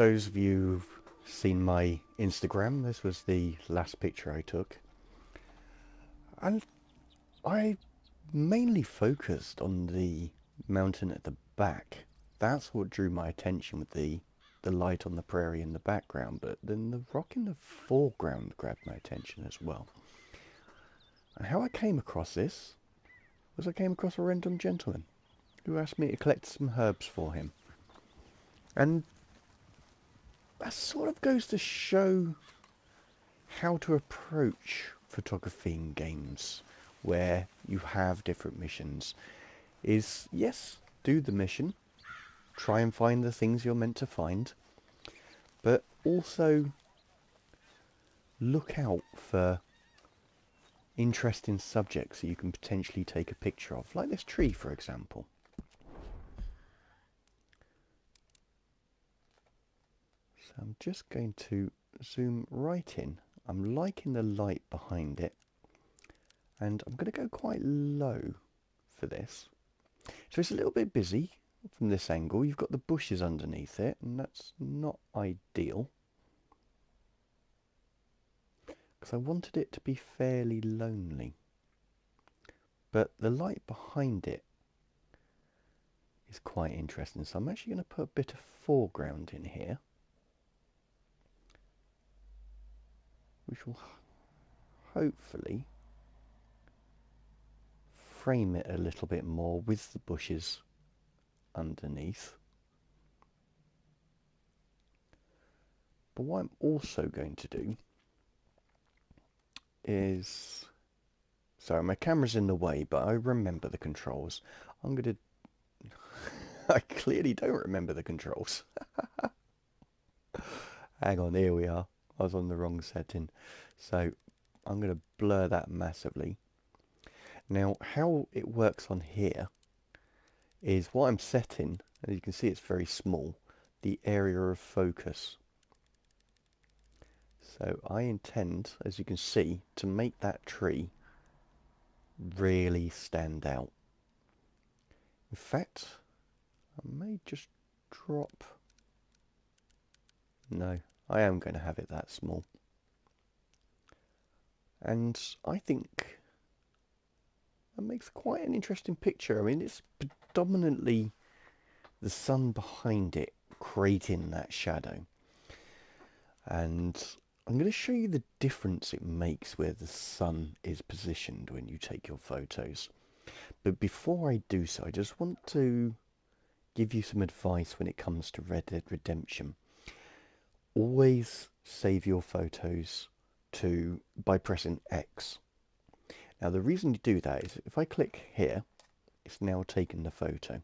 those of you who've seen my Instagram, this was the last picture I took. And I mainly focused on the mountain at the back. That's what drew my attention with the light on the prairie in the background, but then the rock in the foreground grabbed my attention as well. And how I came across this was I came across a random gentleman who asked me to collect some herbs for him. And that sort of goes to show how to approach photography in games where you have different missions. Is, yes, do the mission, try and find the things you're meant to find, but also look out for interesting subjects that you can potentially take a picture of, like this tree, for example. So I'm just going to zoom right in. I'm liking the light behind it, and I'm going to go quite low for this. So it's a little bit busy from this angle. You've got the bushes underneath it, and that's not ideal, because I wanted it to be fairly lonely. But the light behind it is quite interesting, so I'm actually going to put a bit of foreground in here, which will hopefully frame it a little bit more with the bushes underneath. But what I'm also going to do is, sorry, my camera's in the way, but I remember the controls. I'm going to, I clearly don't remember the controls. Hang on, here we are. I was on the wrong setting. So I'm going to blur that massively. Now, how it works on here is what I'm setting, as you can see it's very small, the area of focus. So I intend, as you can see, to make that tree really stand out. In fact, I may just drop... No, I am going to have it that small. And I think that makes quite an interesting picture. I mean, it's predominantly the sun behind it creating that shadow. And I'm going to show you the difference it makes where the sun is positioned when you take your photos. But before I do so, I just want to give you some advice when it comes to Red Dead Redemption. Always save your photos by pressing X. Now the reason you do that is if I click here, it's now taken the photo.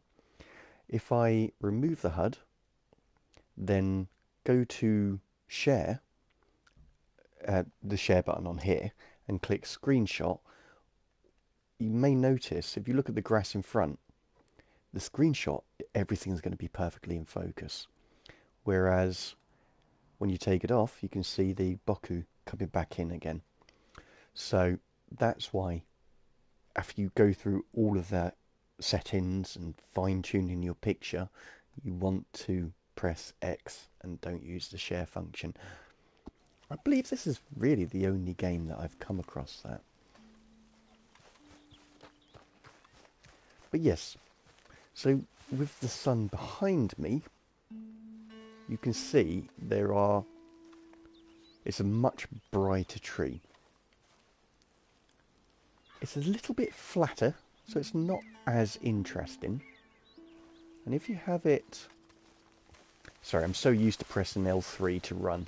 If I remove the HUD, then go to share, the share button on here, and click screenshot, you may notice if you look at the grass in front, the screenshot, everything's going to be perfectly in focus. Whereas when you take it off, you can see the Boku coming back in again. So that's why after you go through all of that settings and fine-tuning your picture, you want to press X and don't use the share function. I believe this is really the only game that I've come across that. But yes, so with the sun behind me, you can see it's a much brighter tree. It's a little bit flatter, so it's not as interesting. And if you have it... Sorry, I'm so used to pressing L3 to run.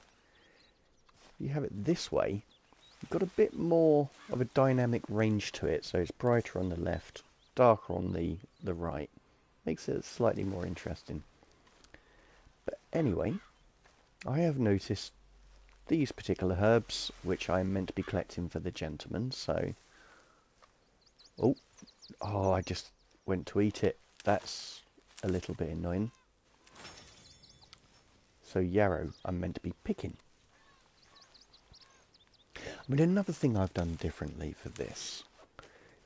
If you have it this way, you've got a bit more of a dynamic range to it, so it's brighter on the left, darker on the right. Makes it slightly more interesting. But anyway, I have noticed these particular herbs, which I'm meant to be collecting for the gentleman, so... Oh, I just went to eat it. That's a little bit annoying. So yarrow, I'm meant to be picking. I mean, another thing I've done differently for this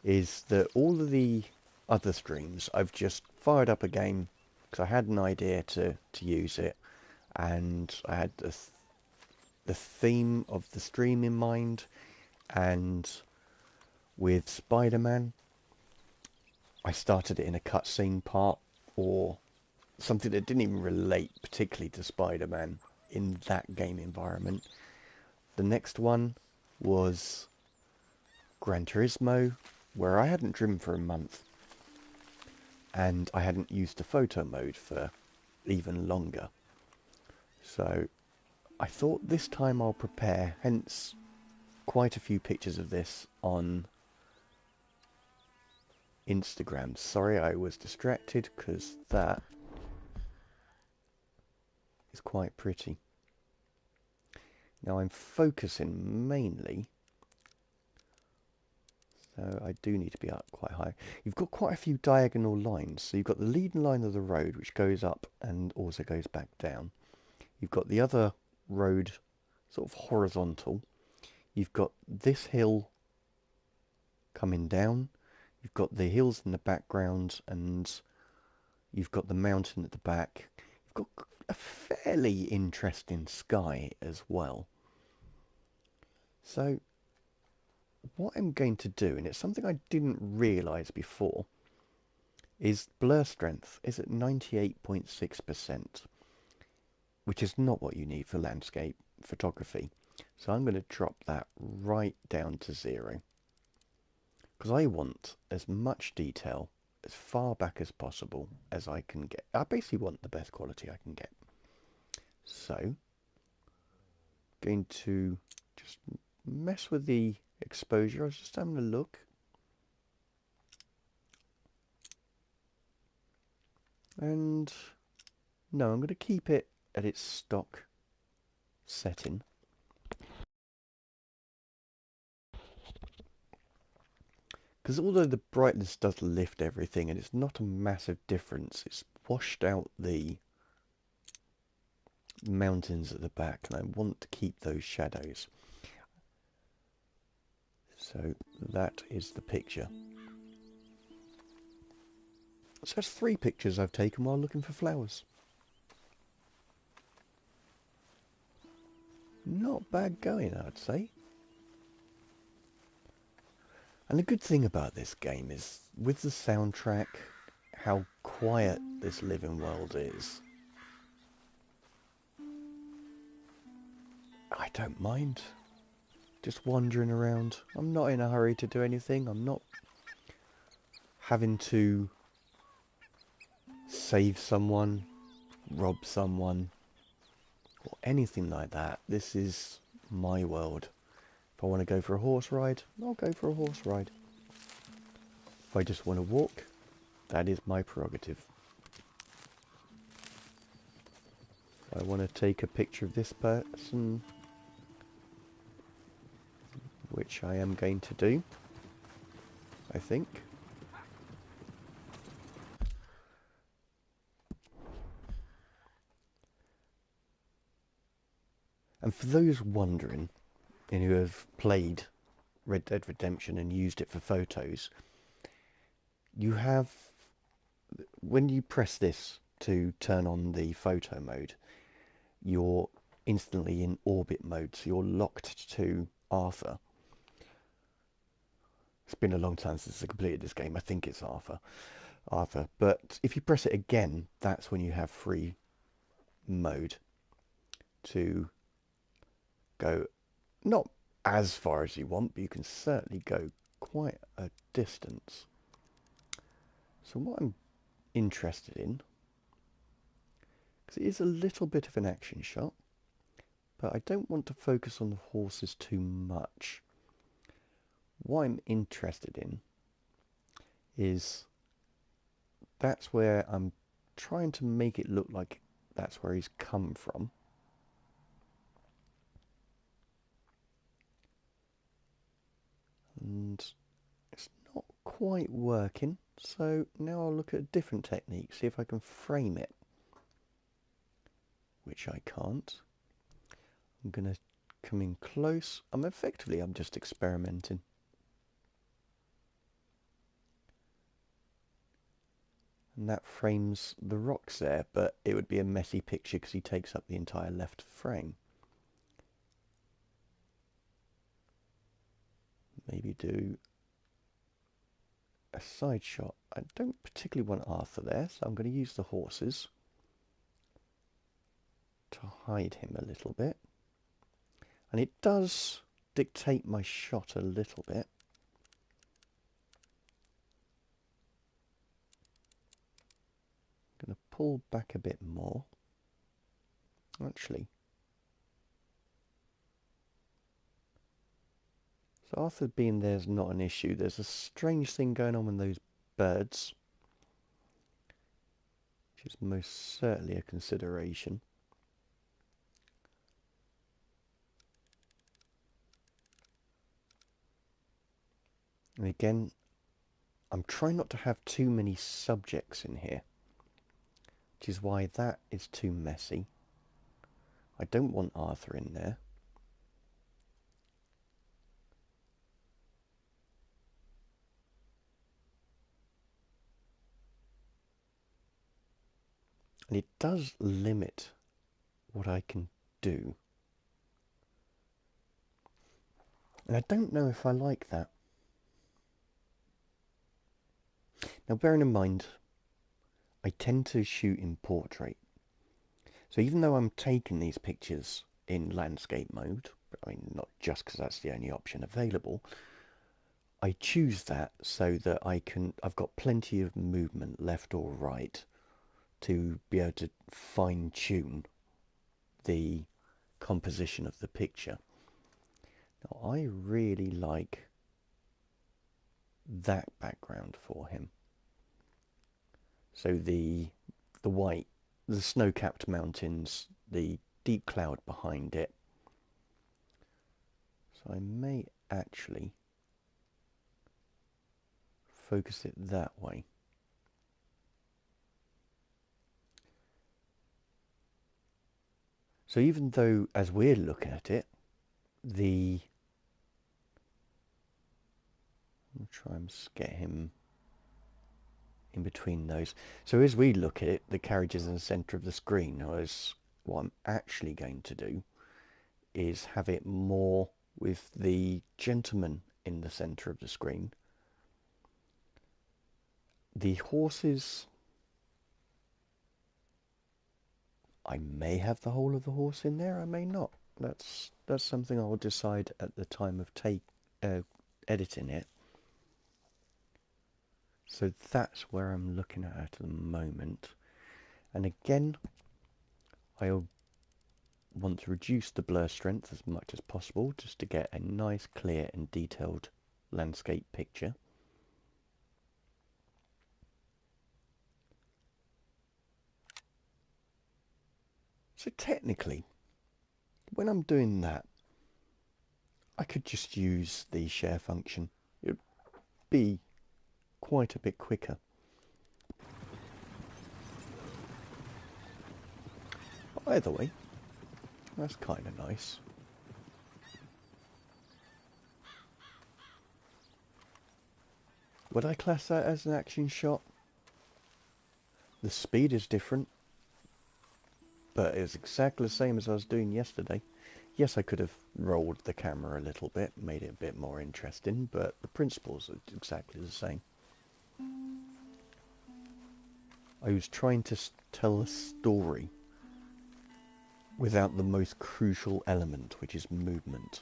is that all of the other streams, I've just fired up a game because I had an idea to use it, and I had the theme of the stream in mind, and with Spider-Man, I started it in a cutscene part, or something that didn't even relate particularly to Spider-Man in that game environment. The next one was Gran Turismo, where I hadn't driven for a month, and I hadn't used the photo mode for even longer. So I thought this time I'll prepare, hence quite a few pictures of this on Instagram. Sorry, I was distracted because that is quite pretty. Now I'm focusing mainly, so I do need to be up quite high. You've got quite a few diagonal lines. So you've got the leading line of the road, which goes up and also goes back down. You've got the other road sort of horizontal. You've got this hill coming down. You've got the hills in the background, and you've got the mountain at the back. You've got a fairly interesting sky as well. So what I'm going to do, and it's something I didn't realise before, is blur strength is at 98.6%, which is not what you need for landscape photography. So I'm going to drop that right down to 0. Because I want as much detail as far back as possible as I can get. I basically want the best quality I can get. So, going to just mess with the exposure. I was just having a look. And no, I'm going to keep it at its stock setting. Because although the brightness does lift everything, and it's not a massive difference, it's washed out the mountains at the back, and I want to keep those shadows. So that is the picture. So that's 3 pictures I've taken while looking for flowers. Not bad going, I'd say. And the good thing about this game is, with the soundtrack, how quiet this living world is. I don't mind just wandering around. I'm not in a hurry to do anything. I'm not having to save someone, rob someone, or anything like that. This is my world. If I want to go for a horse ride, I'll go for a horse ride. If I just want to walk, that is my prerogative. If I want to take a picture of this person, which I am going to do, I think. And for those wondering, and who have played Red Dead Redemption and used it for photos, you have, when you press this to turn on the photo mode, you're instantly in orbit mode, so you're locked to Arthur. It's been a long time since I completed this game. I think it's Arthur. But if you press it again, that's when you have free mode to go, not as far as you want, but you can certainly go quite a distance. So what I'm interested in, because it is a little bit of an action shot, but I don't want to focus on the horses too much. What I'm interested in is, that's where I'm trying to make it look like that's where he's come from. And it's not quite working, so now I'll look at a different technique, see if I can frame it, which I can't. I'm going to come in close. I'm just experimenting. And that frames the rocks there, but it would be a messy picture because he takes up the entire left frame. Maybe do a side shot. I don't particularly want Arthur there, so I'm going to use the horses to hide him a little bit. And it does dictate my shot a little bit. I'm going to pull back a bit more. Actually, so Arthur being there is not an issue. There's a strange thing going on with those birds, which is most certainly a consideration. And again, I'm trying not to have too many subjects in here, which is why that is too messy. I don't want Arthur in there. And it does limit what I can do. And I don't know if I like that. Now, bearing in mind, I tend to shoot in portrait. So even though I'm taking these pictures in landscape mode, I mean, not just because that's the only option available, I choose that so that I've got plenty of movement left or right to be able to fine-tune the composition of the picture. Now, I really like that background for him. So the white, the snow-capped mountains, the deep cloud behind it. So I may actually focus it that way. So even though, as we're looking at it, I'm going to try and get him in between those. So as we look at it, the carriage is in the centre of the screen, whereas what I'm actually going to do is have it more with the gentleman in the centre of the screen. The horses, I may have the whole of the horse in there, I may not. That's something I'll decide at the time of editing it. So that's where I'm looking at the moment. And again, I'll want to reduce the blur strength as much as possible just to get a nice, clear and detailed landscape picture. So technically, when I'm doing that, I could just use the share function. It would be quite a bit quicker. Either way, that's kind of nice. Would I class that as an action shot? The speed is different, but it's exactly the same as I was doing yesterday. Yes, I could have rolled the camera a little bit, made it a bit more interesting, but the principles are exactly the same. I was trying to tell a story without the most crucial element, which is movement.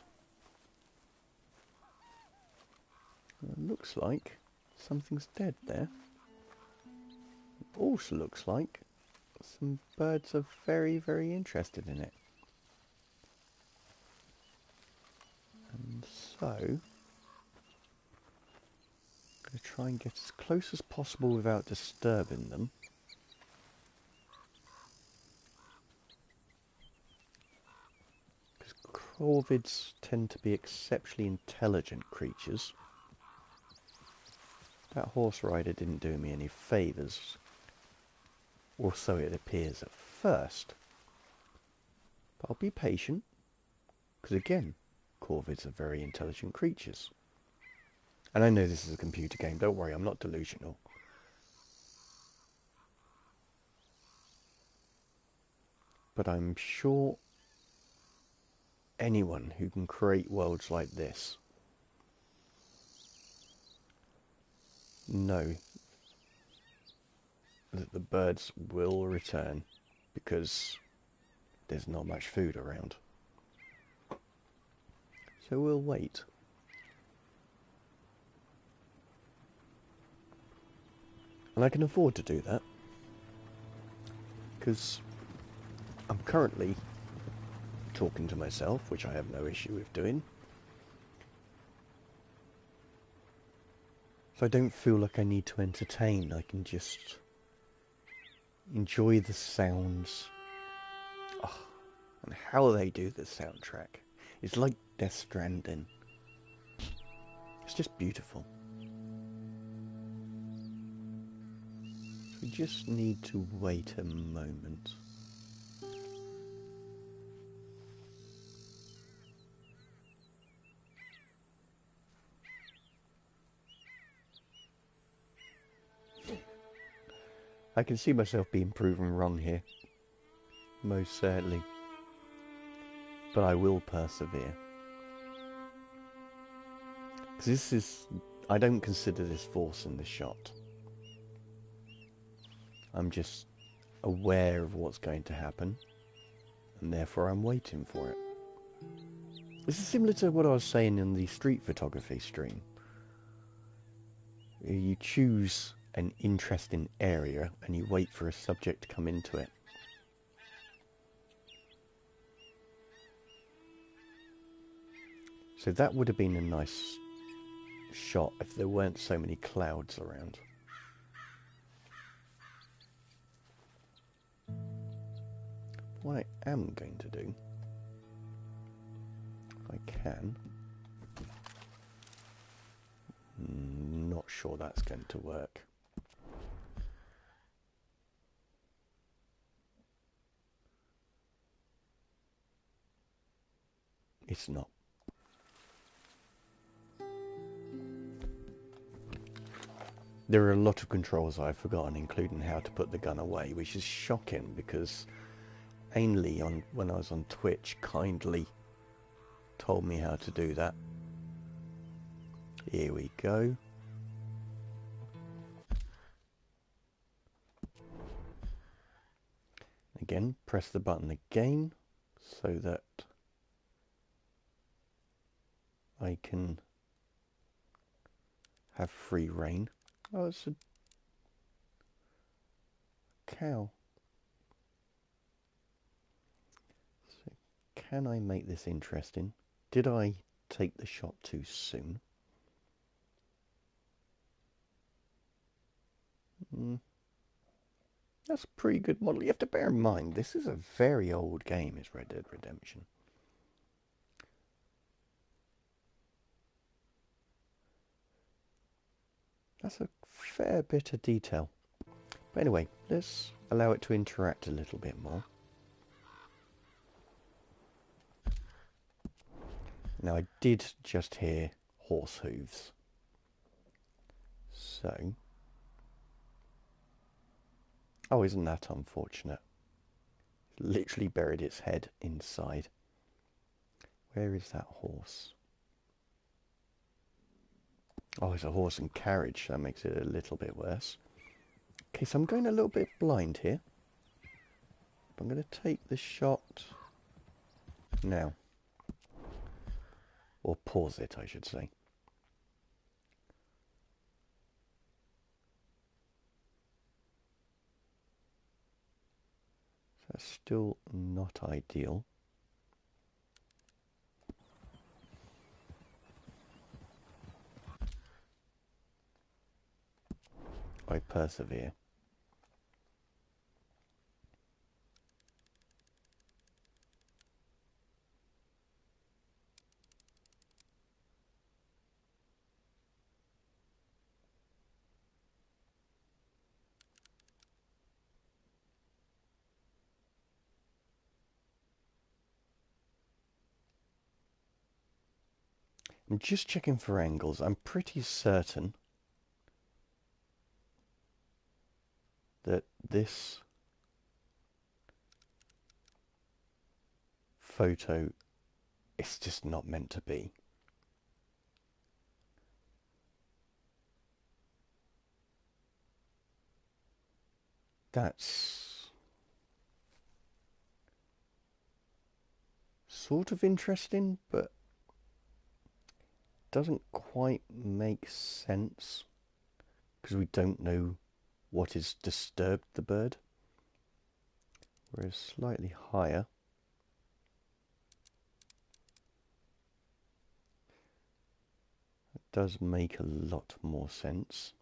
It looks like something's dead there. It also looks like some birds are very, very interested in it. And so, I'm going to try and get as close as possible without disturbing them. Because corvids tend to be exceptionally intelligent creatures. That horse rider didn't do me any favours, or so it appears at first. But I'll be patient, because again, corvids are very intelligent creatures. And I know this is a computer game, don't worry, I'm not delusional. but I'm sure anyone who can create worlds like this know that the birds will return because there's not much food around. So we'll wait. And I can afford to do that because I'm currently talking to myself, which I have no issue with doing. So I don't feel like I need to entertain. I can just enjoy the sounds. Oh, and how they do the soundtrack. It's like Death Stranding. It's just beautiful. We just need to wait a moment. I can see myself being proven wrong here. Most certainly. But I will persevere. Because this is... I don't consider this forcing the shot. I'm just aware of what's going to happen. And therefore I'm waiting for it. This is similar to what I was saying in the street photography stream. You choose an interesting area and you wait for a subject to come into it. So that would have been a nice shot if there weren't so many clouds around. What I am going to do, if I can, not sure that's going to work. It's not. There are a lot of controls I've forgotten, including how to put the gun away, which is shocking because Ainley, when I was on Twitch, kindly told me how to do that. Here we go. Again, press the button again so that I can have free reign. Oh, it's a cow. So can I make this interesting? Did I take the shot too soon? That's a pretty good model. You have to bear in mind, this is a very old game, is Red Dead Redemption. That's a fair bit of detail. But anyway, let's allow it to interact a little bit more. Now, I did just hear horse hooves. So... oh, isn't that unfortunate? It literally buried its head inside. Where is that horse? Oh, it's a horse and carriage. That makes it a little bit worse. Okay, so I'm going a little bit blind here. I'm going to take the shot now. Or pause it, I should say. So that's still not ideal. I persevere. I'm just checking for angles. I'm pretty certain that this photo, it's just not meant to be. That's sort of interesting, but doesn't quite make sense because we don't know what has disturbed the bird. Whereas slightly higher, it does make a lot more sense.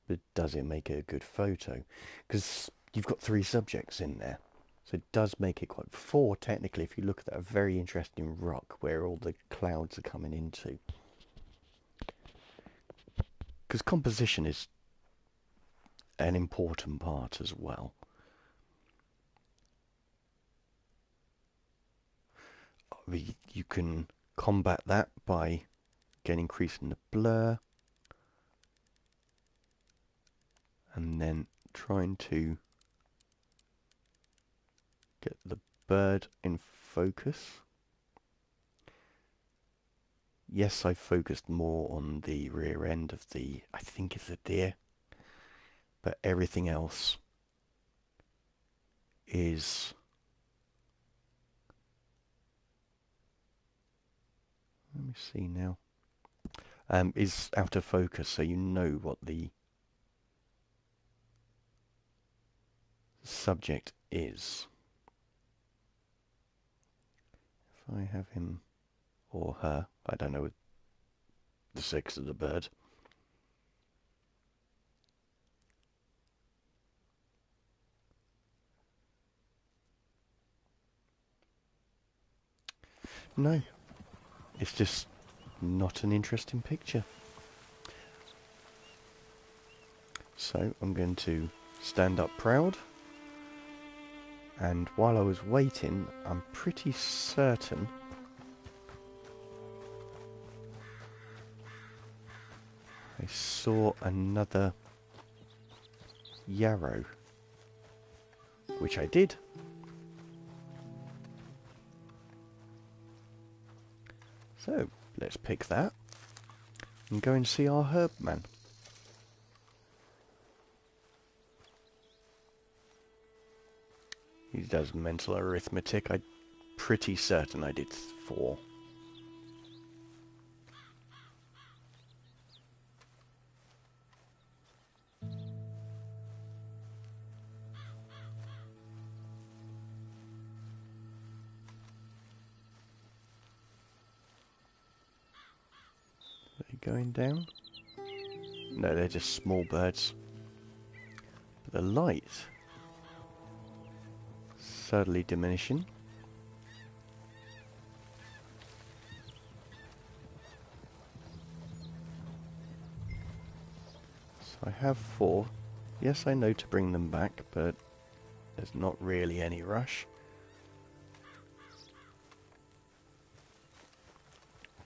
But does it make it a good photo? Because you've got 3 subjects in there. So it does make it quite... 4, technically, if you look at that, a very interesting rock where all the clouds are coming into. Because composition is an important part as well. You can combat that by again increasing the blur and then trying to get the bird in focus. Yes, I focused more on the rear end of the, I think it's a deer, but everything else is let me see now, is out of focus, so you know what the subject is. If I have him or her, I don't know the sex of the bird. No, it's just not an interesting picture. So I'm going to stand up proud, and while I was waiting, I'm pretty certain I saw another yarrow, which I did. So let's pick that and go and see our herb man. He does mental arithmetic. I'm pretty certain I did 4. Are they going down? No, they're just small birds. But the light subtly diminishing. So I have 4. Yes, I know to bring them back, but there's not really any rush.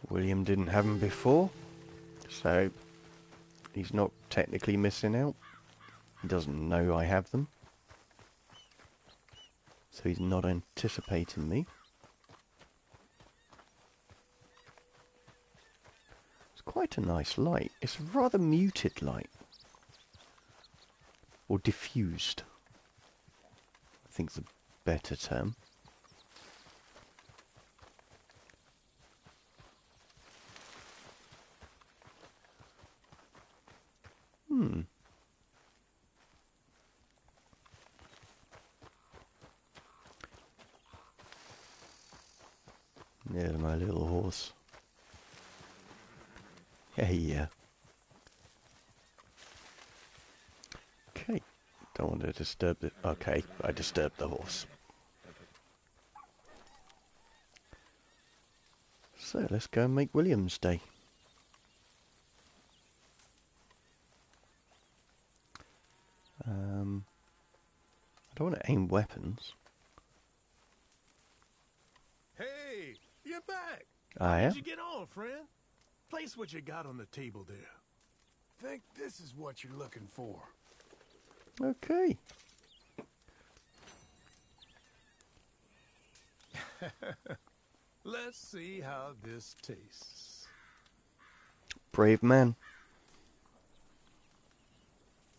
William didn't have them before, so he's not technically missing out. He doesn't know I have them, so he's not anticipating me. It's quite a nice light. It's a rather muted light, or diffused, I think is a better term. There's my little horse. Yeah. Okay. Don't want to disturb it. Okay, I disturbed the horse. So let's go and make William's Day. I don't want to aim weapons. Hey, you're back. I am. How'd you get on, friend? Place what you got on the table there. Think this is what you're looking for. Okay. Let's see how this tastes. Brave man.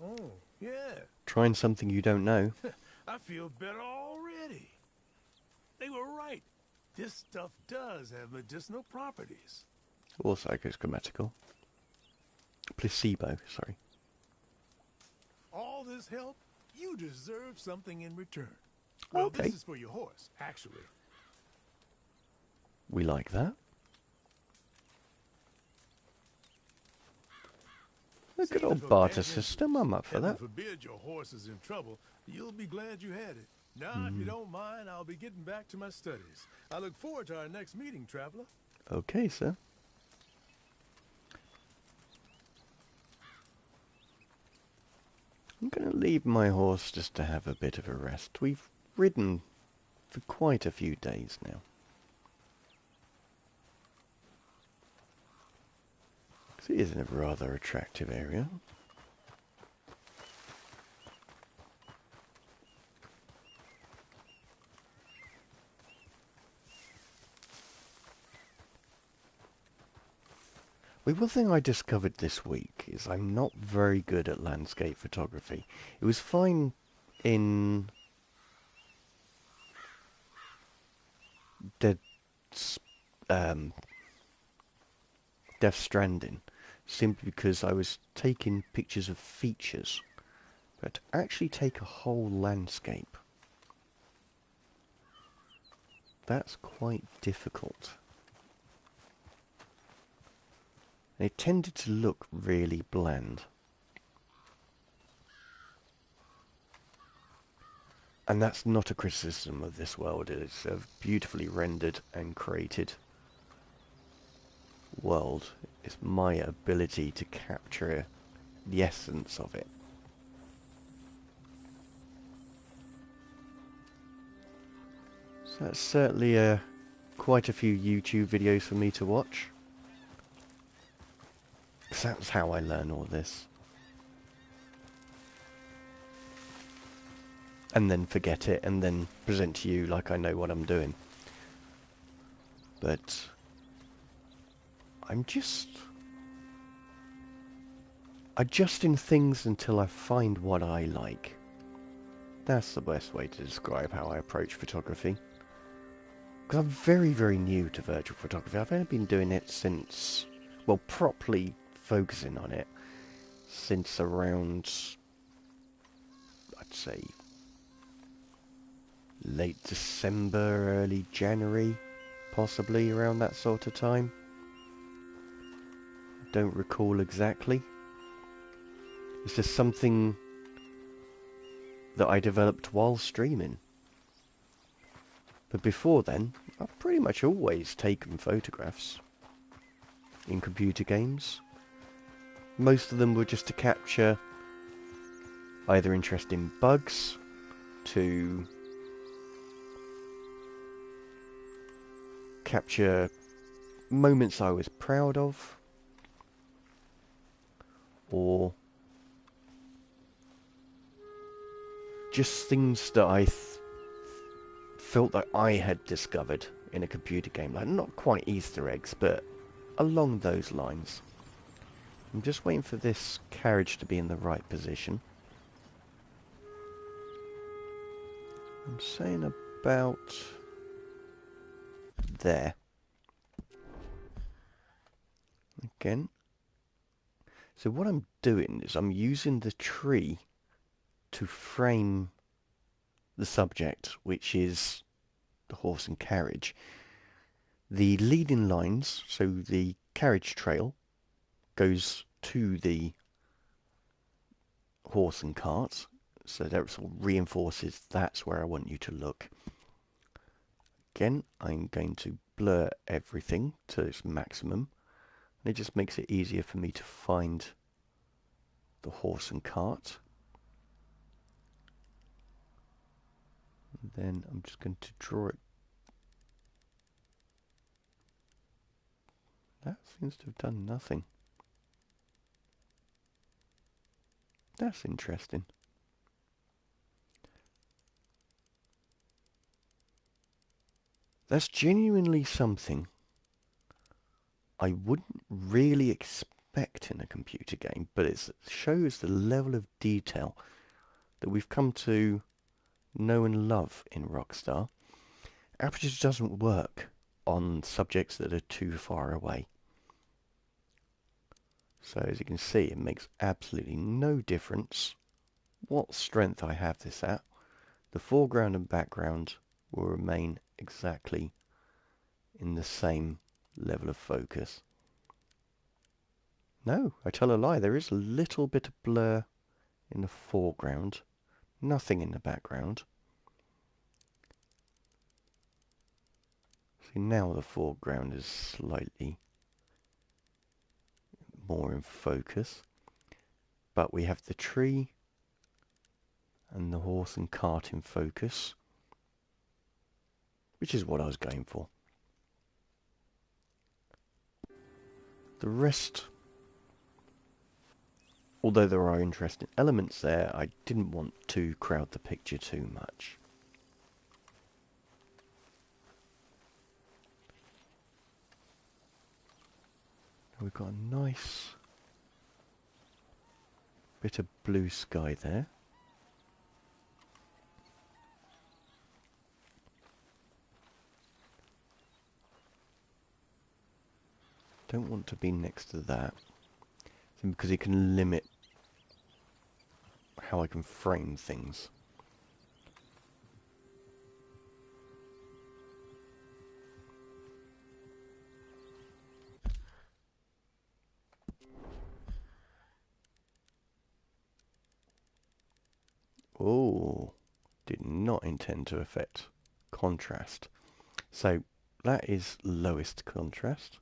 Oh, yeah. Trying something you don't know. I feel better already. They were right. This stuff does have medicinal properties. Or psychoschematical. Placebo, sorry. All this help, you deserve something in return. Well, Okay. this is for your horse, actually. We like that. A good Seems old no barter bad system, interest. I'm up for Heaven that. forbid your horse is in trouble. You'll be glad you had it. Now, if you don't mind, I'll be getting back to my studies. I look forward to our next meeting, traveler. Okay, sir. I'm going to leave my horse just to have a bit of a rest. We've ridden for quite a few days now. It is in a rather attractive area. One thing I discovered this week is I'm not very good at landscape photography. It was fine in Dead, Death Stranding, simply because I was taking pictures of features, but to actually take a whole landscape, that's quite difficult. They tended to look really bland. And that's not a criticism of this world. It's a beautifully rendered and created world. It's my ability to capture the essence of it. So that's certainly quite a few YouTube videos for me to watch. 'Cause that's how I learn all this. And then forget it and then present to you like I know what I'm doing. But I'm just adjusting things until I find what I like. That's the best way to describe how I approach photography. Because I'm very, very new to virtual photography. I've only been doing it since, well, properly focusing on it since around, I'd say, late December, early January, possibly around that sort of time. I don't recall exactly. It's just something that I developed while streaming. But before then, I've pretty much always taken photographs in computer games. Most of them were just to capture either interesting bugs, to capture moments I was proud of, or just things that I felt that I had discovered in a computer game. Like, not quite Easter eggs, but along those lines. I'm just waiting for this carriage to be in the right position. I'm saying about there. Again. So what I'm doing is I'm using the tree to frame the subject, which is the horse and carriage. The leading lines, so the carriage trail, goes to the horse and cart, so that sort of reinforces that's where I want you to look. Again, I'm going to blur everything to its maximum, and it just makes it easier for me to find the horse and cart. And then I'm just going to draw it. That seems to have done nothing. That's interesting. That's genuinely something I wouldn't really expect in a computer game, but it shows the level of detail that we've come to know and love in Rockstar. Aperture doesn't work on subjects that are too far away. So as you can see, it makes absolutely no difference what strength I have this at. The foreground and background will remain exactly in the same level of focus. No, I tell a lie, there is a little bit of blur in the foreground, nothing in the background. See, now the foreground is slightly more in focus, but we have the tree and the horse and cart in focus, which is what I was going for. The rest, although there are interesting elements there, I didn't want to crowd the picture too much. We've got a nice bit of blue sky there. Don't want to be next to that, because it can limit how I can frame things. Oh, did not intend to affect contrast. So that is lowest contrast.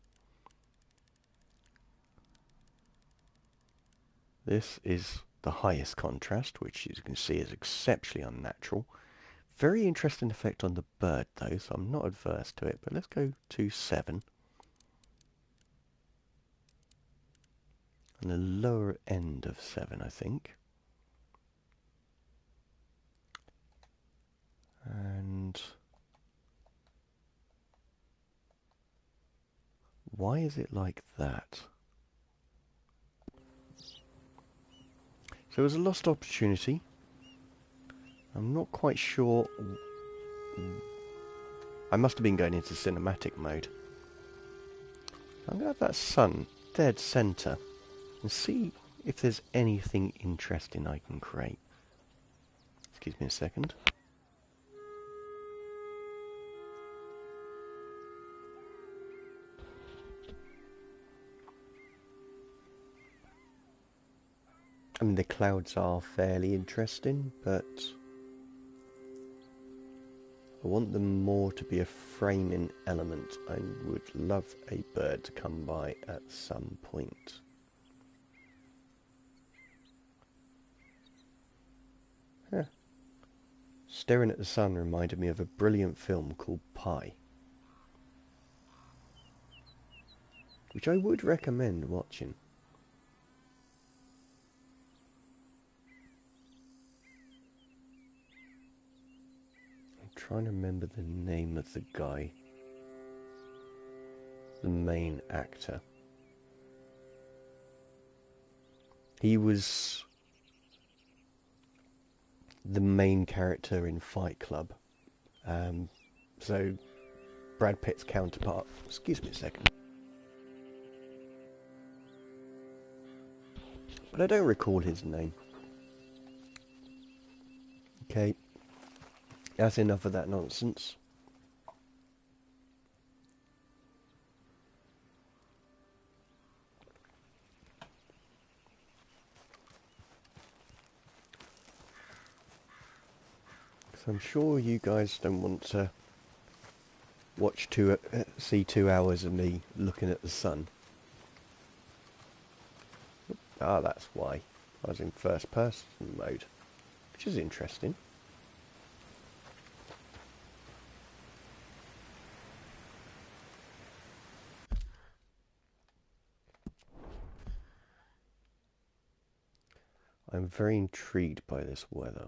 This is the highest contrast, which as you can see is exceptionally unnatural. Very interesting effect on the bird though, so I'm not adverse to it, but let's go to 7. And the lower end of 7, I think. And why is it like that? So it was a lost opportunity. I'm not quite sure. I must have been going into cinematic mode. I'm going to have that sun dead center and see if there's anything interesting I can create. Excuse me a second. I mean, the clouds are fairly interesting, but I want them more to be a framing element. I would love a bird to come by at some point. Huh. Staring at the sun reminded me of a brilliant film called Pi, which I would recommend watching. I'm trying to remember the name of the guy, the main actor. He was the main character in Fight Club. So Brad Pitt's counterpart. Excuse me a second. But I don't recall his name. Okay. That's enough of that nonsense. So I'm sure you guys don't want to see 2 hours of me looking at the sun. Ah, that's why. I was in first person mode, which is interesting. I'm very intrigued by this weather.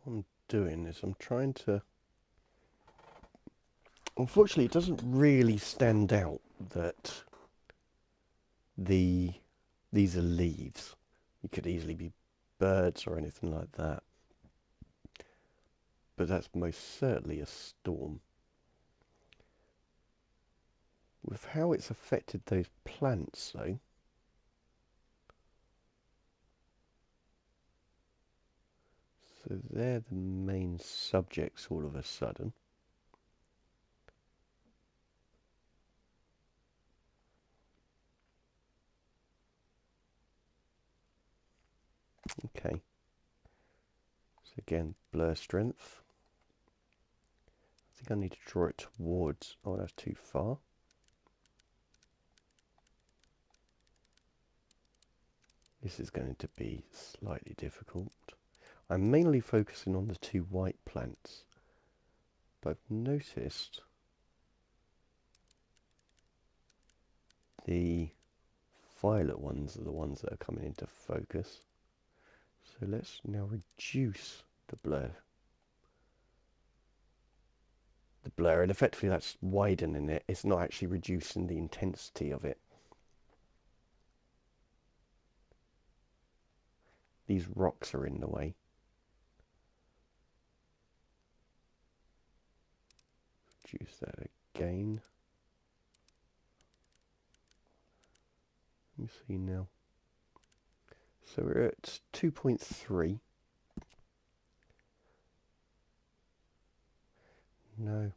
I'm doing is I'm trying to... Unfortunately, it doesn't really stand out that these are leaves. It could easily be birds or anything like that. But that's most certainly a storm. With how it's affected those plants, though, so they're the main subjects all of a sudden. Okay. So again, blur strength. I think I need to draw it towards... Oh, that's too far. This is going to be slightly difficult. I'm mainly focusing on the two white plants. But I've noticed the violet ones are the ones that are coming into focus. So let's now reduce the blur. And effectively that's widening it. It's not actually reducing the intensity of it. These rocks are in the way. Reduce that again. Let me see now. So we're at 2.3. No.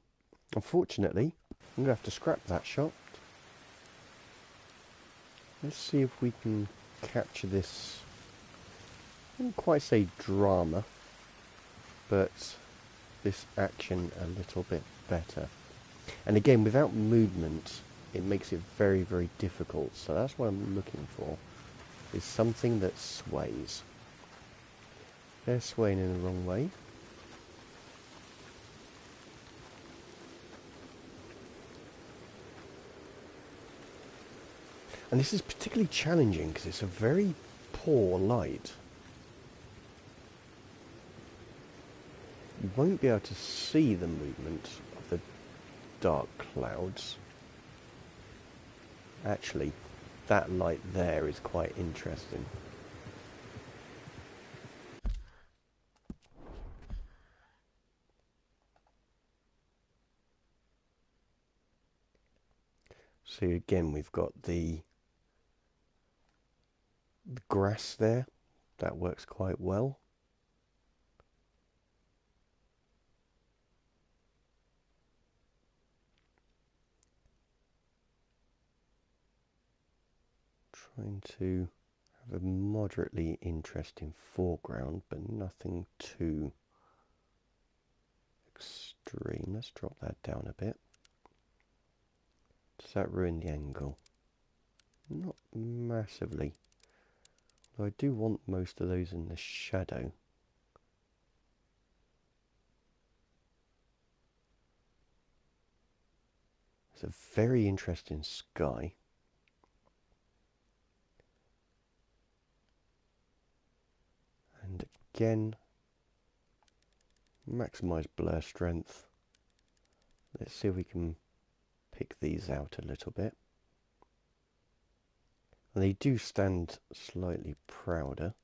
Unfortunately, I'm going to have to scrap that shot. Let's see if we can capture this. I wouldn't quite say drama, but this action a little bit better. And again, without movement, it makes it very, very difficult. So that's what I'm looking for, is something that sways. They're swaying in the wrong way. And this is particularly challenging because it's a very poor light. You won't be able to see the movement of the dark clouds. Actually, that light there is quite interesting. So again, we've got the grass there. That works quite well. Trying to have a moderately interesting foreground, but nothing too extreme. Let's drop that down a bit. Does that ruin the angle? Not massively. Though I do want most of those in the shadow. It's a very interesting sky. And again, maximize blur strength. Let's see if we can pick these out a little bit. And they do stand slightly prouder.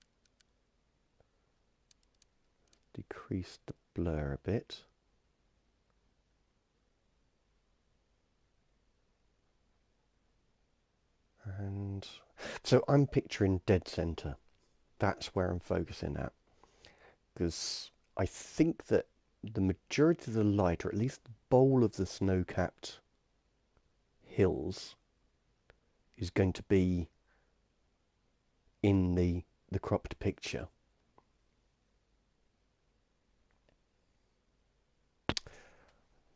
Decrease the blur a bit. And so I'm picturing dead center. That's where I'm focusing at. Because I think that the majority of the light, or at least the bowl of the snow-capped hills, is going to be in the cropped picture.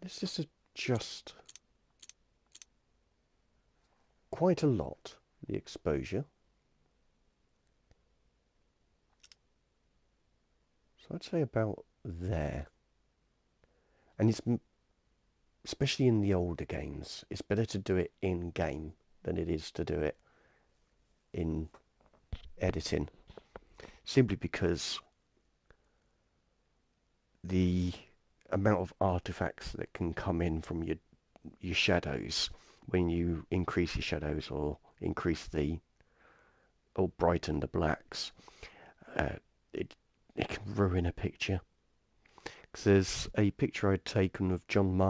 Let's just adjust quite a lot the exposure. So I'd say about there. And it's, especially in the older games, it's better to do it in game than it is to do it in editing. Simply because the amount of artifacts that can come in from your shadows when you increase your shadows or brighten the blacks. Uh, it it can ruin a picture. Because there's a picture I'd taken of John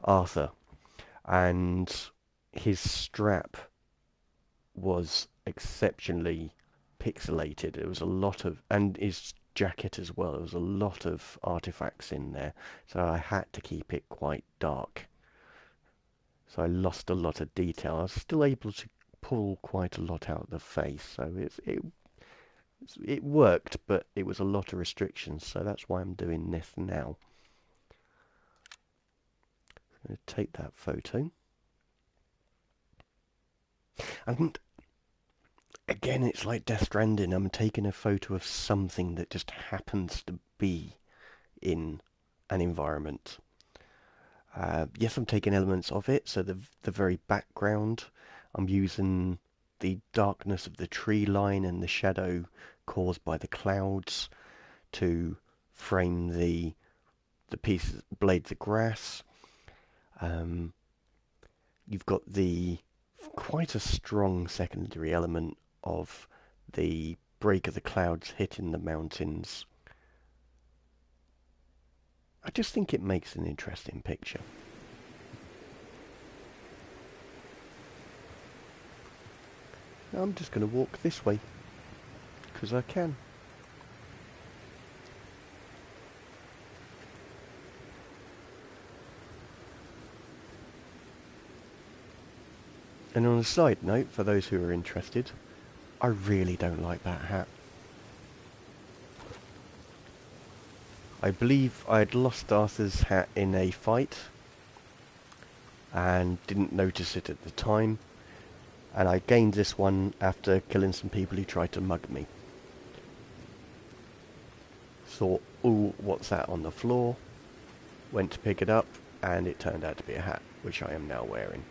Arthur, and his strap was exceptionally pixelated. There was a lot of, and his jacket as well. There was a lot of artifacts in there, so I had to keep it quite dark. So I lost a lot of detail. I was still able to pull quite a lot out of the face, so it worked, but it was a lot of restrictions. So that's why I'm doing this now. I'm going to take that photo, and again, it's like Death Stranding. I'm taking a photo of something that just happens to be in an environment. Yes, I'm taking elements of it. So the very background, I'm using the darkness of the tree line and the shadow caused by the clouds to frame the pieces, blades of grass. You've got the quite a strong secondary element of the break of the clouds hitting the mountains. I just think it makes an interesting picture. I'm just going to walk this way because I can. And on a side note, for those who are interested, I really don't like that hat. I believe I had lost Arthur's hat in a fight and didn't notice it at the time, and I gained this one after killing some people who tried to mug me. Thought, ooh, what's that on the floor? Went to pick it up, and it turned out to be a hat, which I am now wearing.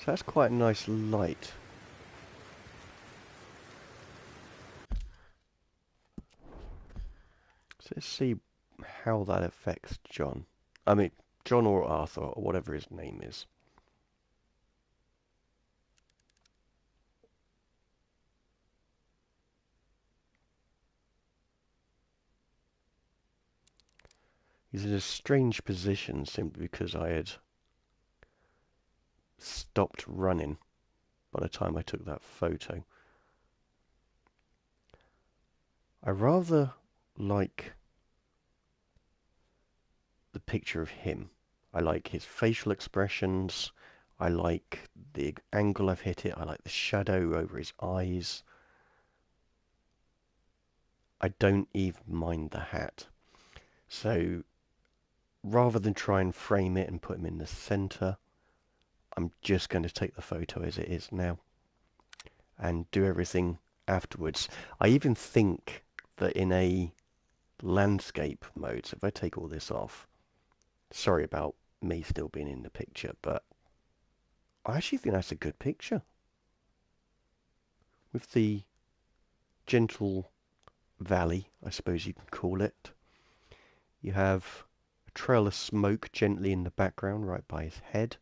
So that's quite a nice light. So let's see how that affects John. I mean, John or Arthur, or whatever his name is. He's in a strange position simply because I had stopped running by the time I took that photo. I rather like the picture of him. I like his facial expressions. I like the angle I've hit it. I like the shadow over his eyes. I don't even mind the hat. So rather than try and frame it and put him in the center, I'm just going to take the photo as it is now and do everything afterwards. I even think that in a landscape mode, so if I take all this off, sorry about me still being in the picture, but I actually think that's a good picture. With the gentle valley, I suppose you can call it. You have a trail of smoke gently in the background right by his head.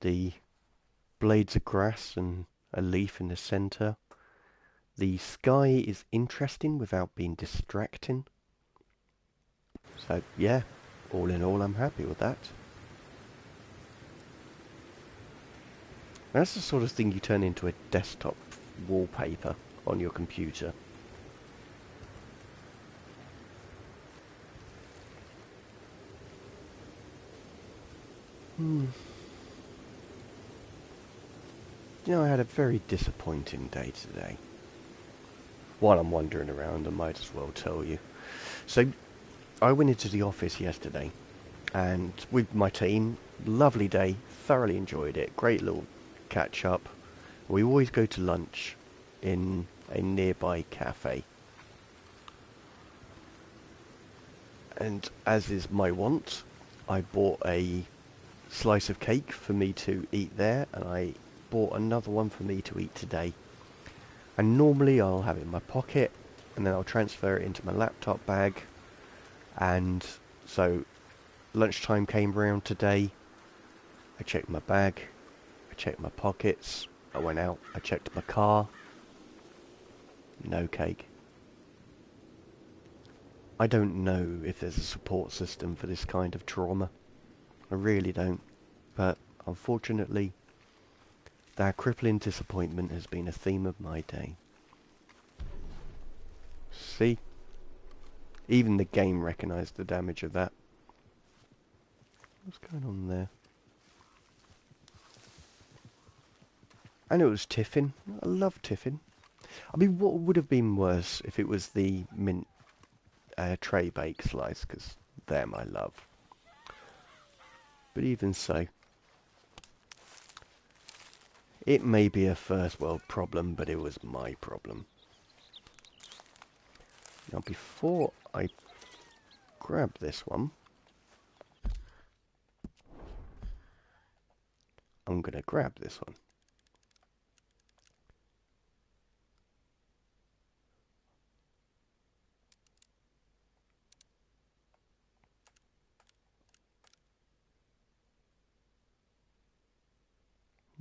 The blades of grass and a leaf in the center. The sky is interesting without being distracting. So yeah, all in all, I'm happy with that. That's the sort of thing you turn into a desktop wallpaper on your computer. You know, I had a very disappointing day today. While I'm wandering around, I might as well tell you. So, I went into the office yesterday, and with my team, lovely day, thoroughly enjoyed it, great little catch up. We always go to lunch in a nearby cafe. And as is my wont, I bought a slice of cake for me to eat there, and I bought another one for me to eat today. And normally I'll have it in my pocket, and then I'll transfer it into my laptop bag. And so lunchtime came around today. I checked my bag, I checked my pockets, I went out, I checked my car. No cake. I don't know if there's a support system for this kind of trauma. I really don't. But unfortunately, that crippling disappointment has been a theme of my day. See? Even the game recognised the damage of that. What's going on there? I know it was tiffin. I love tiffin. I mean, what would have been worse if it was the mint tray bake slice, because them I love. But even so, it may be a first world problem, but it was my problem. Now, before I grab this one, I'm going to grab this one.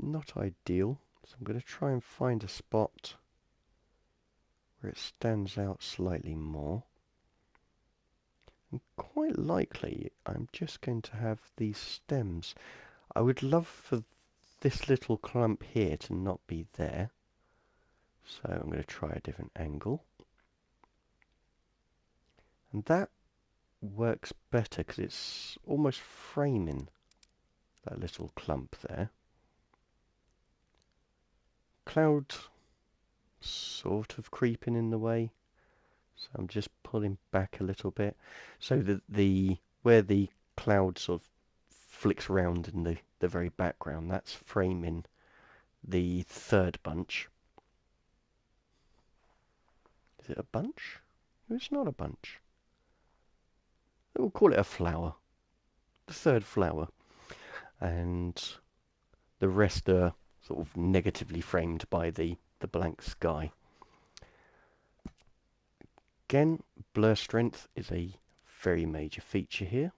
Not ideal, so I'm going to try and find a spot where it stands out slightly more. And quite likely, I'm just going to have these stems. I would love for this little clump here to not be there. So I'm going to try a different angle. And that works better because it's almost framing that little clump there. Cloud sort of creeping in the way, so I'm just pulling back a little bit so that where the cloud sort of flicks around in the very background, that's framing the third bunch. Is it a bunch? No, it's not a bunch. We'll call it a flower. The third flower. And the rest are sort of negatively framed by the blank sky. Again, blur strength is a very major feature here.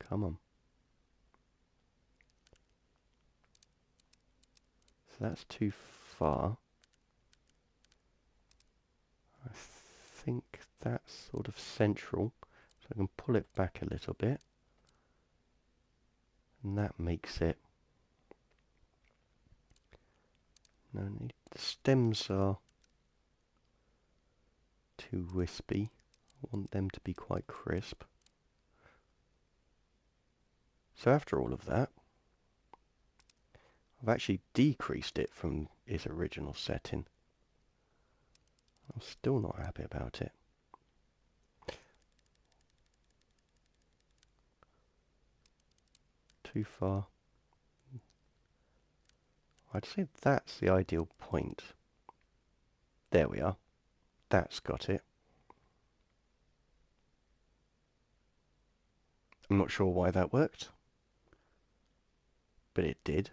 Come on. So that's too far. I think that's sort of central, so I can pull it back a little bit. And that makes it... No, the stems are too wispy. I want them to be quite crisp. So after all of that, I've actually decreased it from its original setting. I'm still not happy about it. Too far. I'd say that's the ideal point. There we are. That's got it. I'm not sure why that worked, but it did.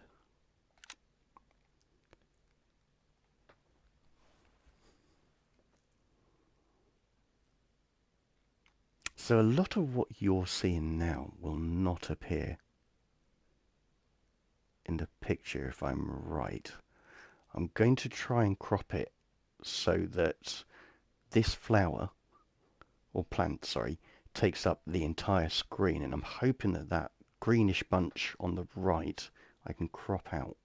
So a lot of what you're seeing now will not appear in the picture if I'm right. I'm going to try and crop it so that this flower, or plant, sorry, takes up the entire screen, and I'm hoping that that greenish bunch on the right I can crop out.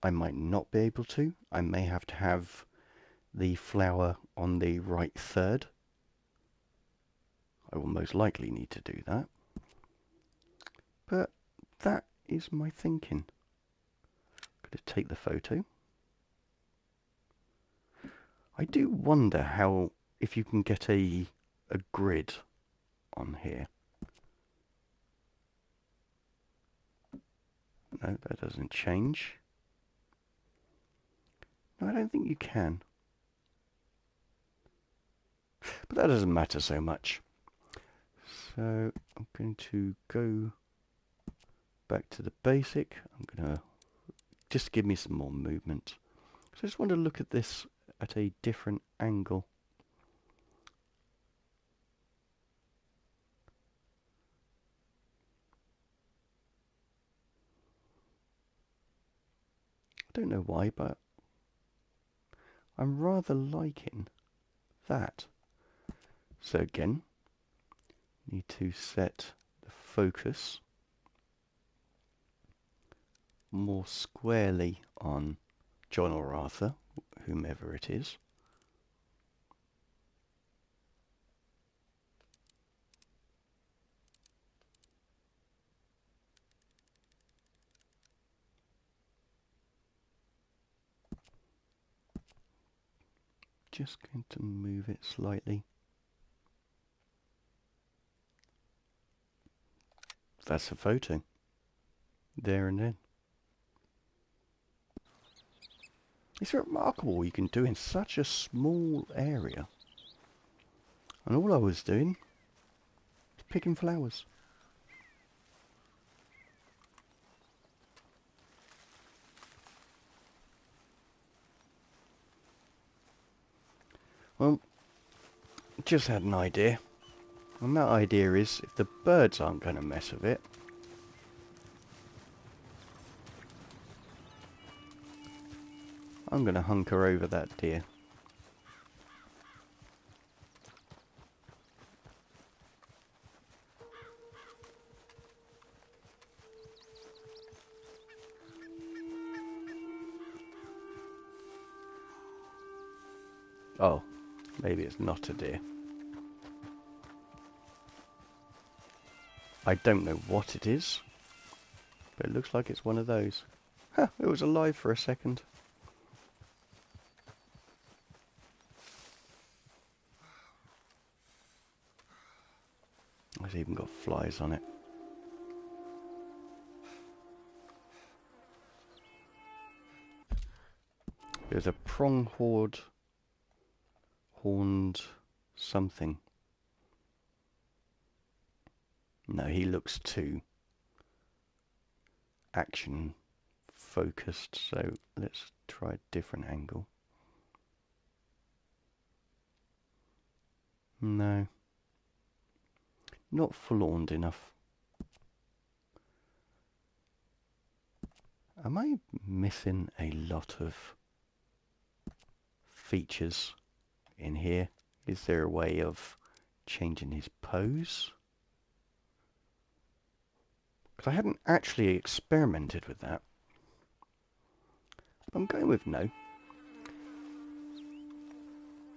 I might not be able to. I may have to have the flower on the right third. I will most likely need to do that. But that is my thinking. I'm going to take the photo. I do wonder how, if you can get a grid on here. No, that doesn't change. No, I don't think you can. But that doesn't matter so much. So I'm going to go back to the basic. I'm going to just give me some more movement. So I just want to look at this at a different angle. I don't know why, but I'm rather liking that. So again, need to set the focus more squarely on John or Arthur, whomever it is. Just going to move it slightly. That's a photo. There and then. It's remarkable what you can do in such a small area. And all I was doing was picking flowers. Well, just had an idea. And that idea is, if the birds aren't going to mess with it, I'm going to hunker over that deer. Oh, maybe it's not a deer. I don't know what it is, but it looks like it's one of those. Huh, it was alive for a second. It's even got flies on it. There's a pronghorn horned something. No, he looks too action focused, so let's try a different angle. No, not full-horned enough. Am I missing a lot of features in here? Is there a way of changing his pose? Because I hadn't actually experimented with that. I'm going with no.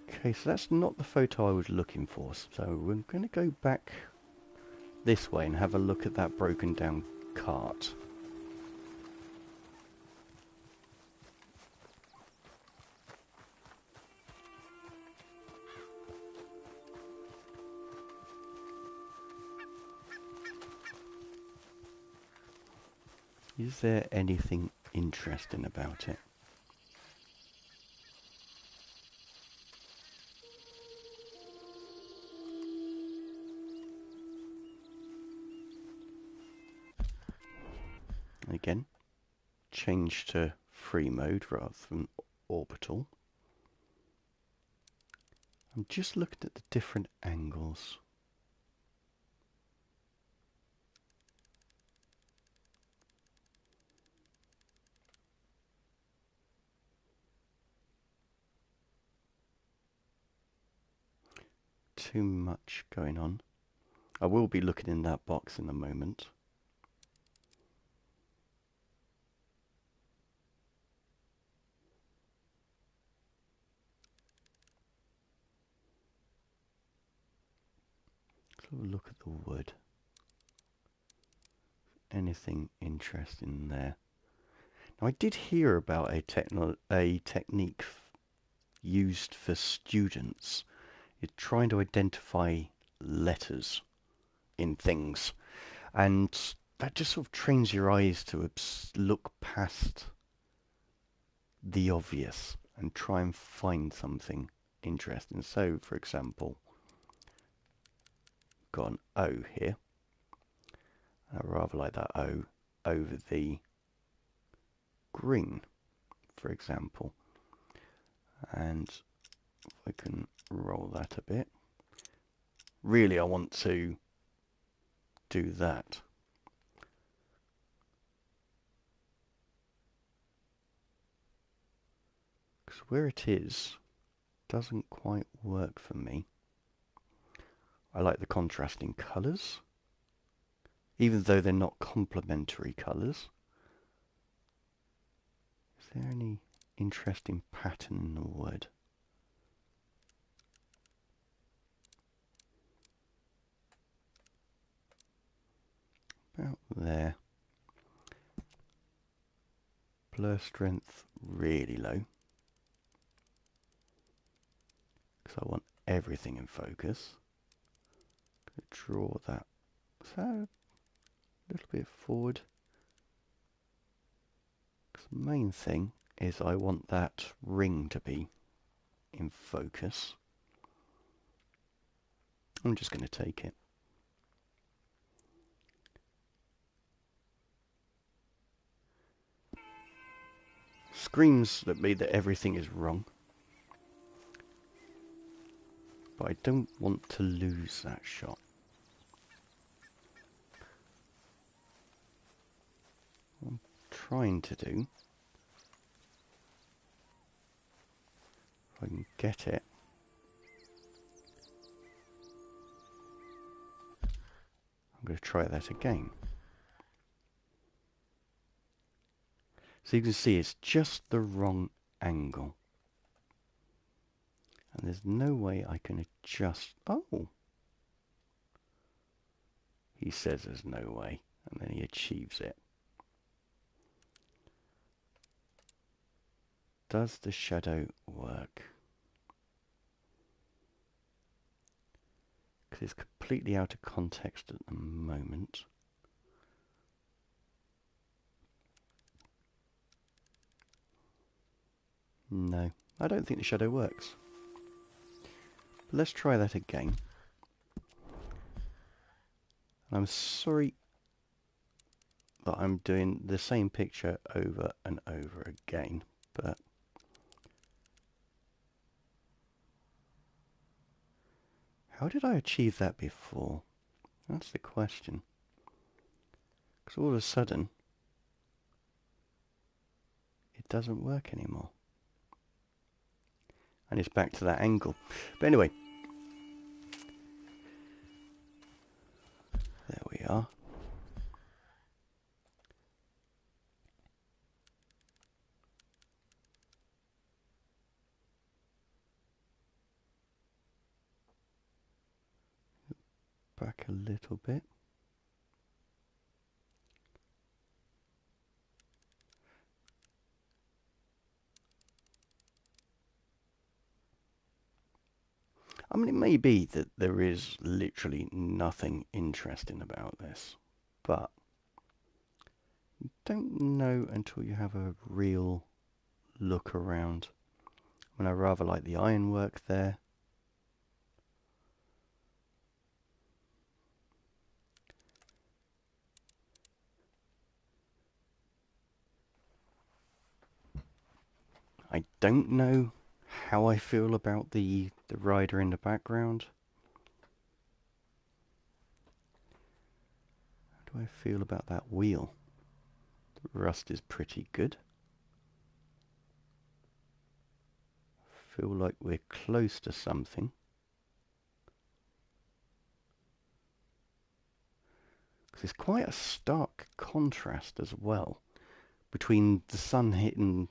Okay, so that's not the photo I was looking for. So we're going to go back this way and have a look at that broken down cart. Is there anything interesting about it? Again, change to free mode rather than orbital. I'm just looking at the different angles. Too much going on. I will be looking in that box in a moment. Let's have a look at the wood. Anything interesting there? Now, I did hear about a technique used for students. It's trying to identify letters in things, and that just sort of trains your eyes to look past the obvious and try and find something interesting. So, for example, got an O here. I rather like that O over the green, for example. And if I can roll that a bit. Really, I want to do that. Because where it is doesn't quite work for me. I like the contrasting colours, even though they're not complementary colours. Is there any interesting pattern in the wood? About there. Blur strength really low, because I want everything in focus. Draw that so a little bit forward. The main thing is I want that ring to be in focus. I'm just going to take it. Screams at me that everything is wrong, but I don't want to lose that shot. What I'm trying to do, if I can get it, I'm going to try that again. So you can see it's just the wrong angle. And there's no way I can adjust. Oh! He says there's no way, and then he achieves it. Does the shadow work? Because it's completely out of context at the moment. No, I don't think the shadow works. But let's try that again. I'm sorry that I'm doing the same picture over and over again, but how did I achieve that before? That's the question. Because all of a sudden, it doesn't work anymore. And it's back to that angle. But anyway, there we are. Back a little bit. I mean, it may be that there is literally nothing interesting about this, but you don't know until you have a real look around. I mean, I rather like the ironwork there. I don't know how I feel about the rider in the background. How do I feel about that wheel? The rust is pretty good. Feel like we're close to something. Because it's quite a stark contrast as well between the sun hitting.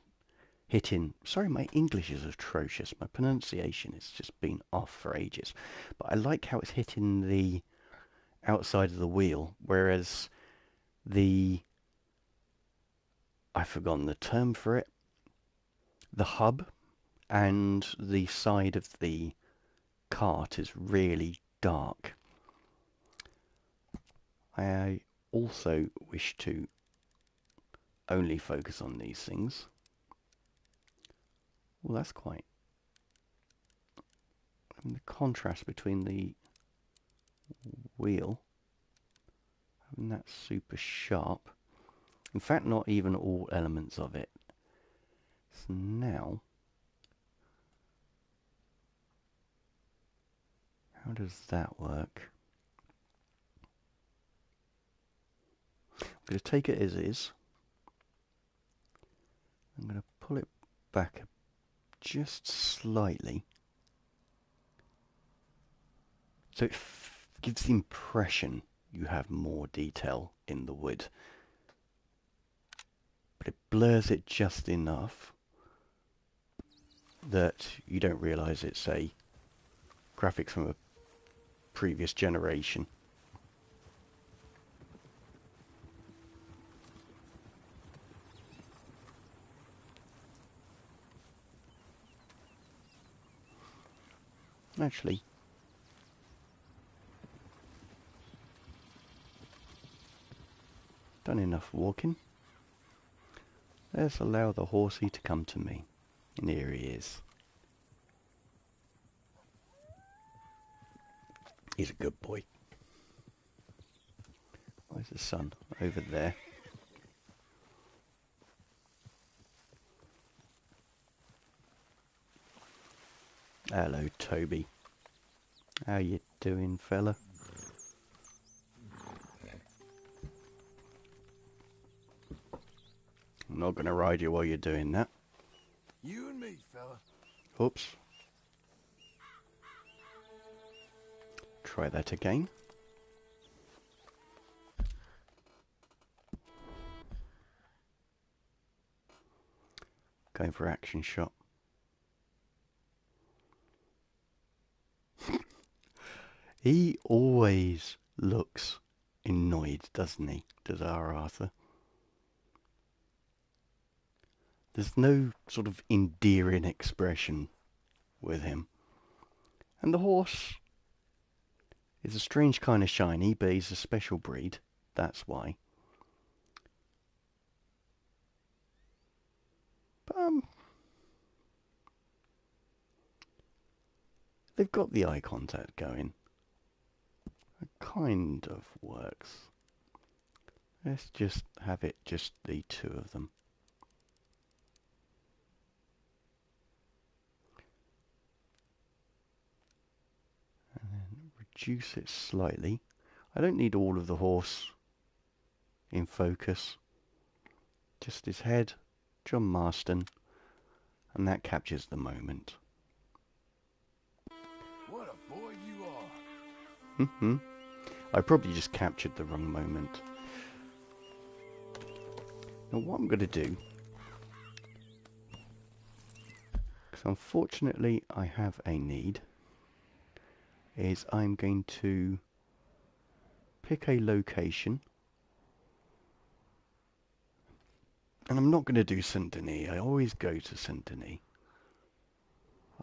Sorry, my English is atrocious. My pronunciation has just been off for ages. But I like how it's hitting the outside of the wheel, whereas I've forgotten the term for it, the hub and the side of the cart is really dark. I also wish to only focus on these things, well, that's quite... I mean, the contrast between the wheel, having that super sharp, in fact, not even all elements of it. So now, how does that work? I'm going to take it as is. I'm going to pull it back just slightly, so it gives the impression you have more detail in the wood, but it blurs it just enough that you don't realise it's a graphics from a previous generation. Actually, done enough walking. Let's allow the horsey to come to me. And here he is. He's a good boy. Where's the sun? Over there. Hello, Toby. How you doing, fella? I'm not going to ride you while you're doing that. You and me, fella. Oops. Try that again. Going for action shot. He always looks annoyed, doesn't he? Does our Arthur? There's no sort of endearing expression with him. And the horse is a strange kind of shiny, but he's a special breed. That's why. But, they've got the eye contact going. It kind of works. Let's just have it just the two of them. And then reduce it slightly. I don't need all of the horse in focus. Just his head, John Marston, and that captures the moment. What a boy you are. I probably just captured the wrong moment. Now what I'm going to do, because unfortunately I have a need, is I'm going to pick a location. And I'm not going to do Saint Denis. I always go to Saint Denis.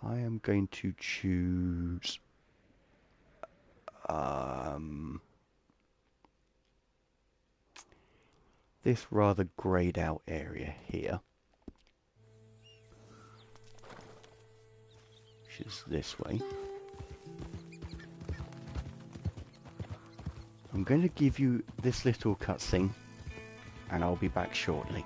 I am going to choose this rather greyed out area here, which is this way. I'm going to give you this little cutscene and I'll be back shortly.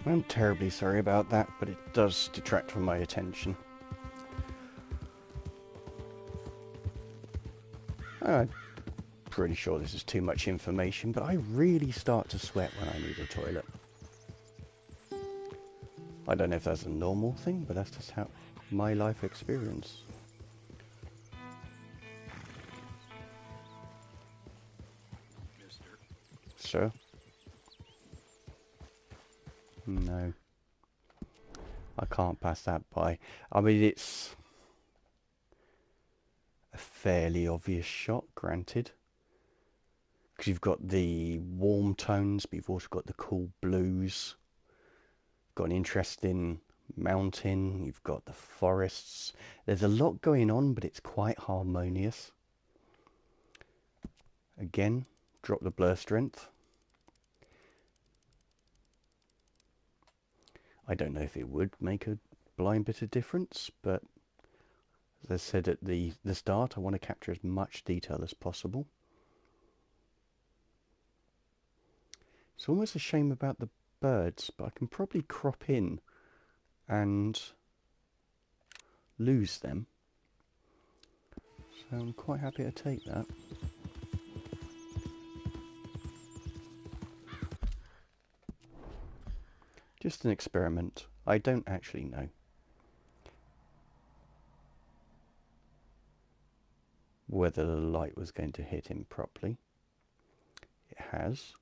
I'm terribly sorry about that, but it does detract from my attention. I'm pretty sure this is too much information, but I really start to sweat when I need a toilet. I don't know if that's a normal thing, but that's just how my life experience. mister. Sir? No. I can't pass that by. I mean, it's a fairly obvious shot, granted. Because you've got the warm tones, but you've also got the cool blues. Got an interesting mountain, you've got the forests. There's a lot going on, but it's quite harmonious. Again, drop the blur strength. I don't know if it would make a blind bit of difference, but as I said at the start, I want to capture as much detail as possible. It's almost a shame about the birds, but I can probably crop in and lose them. So I'm quite happy to take that. Just an experiment. I don't actually know whether the light was going to hit him properly. It has.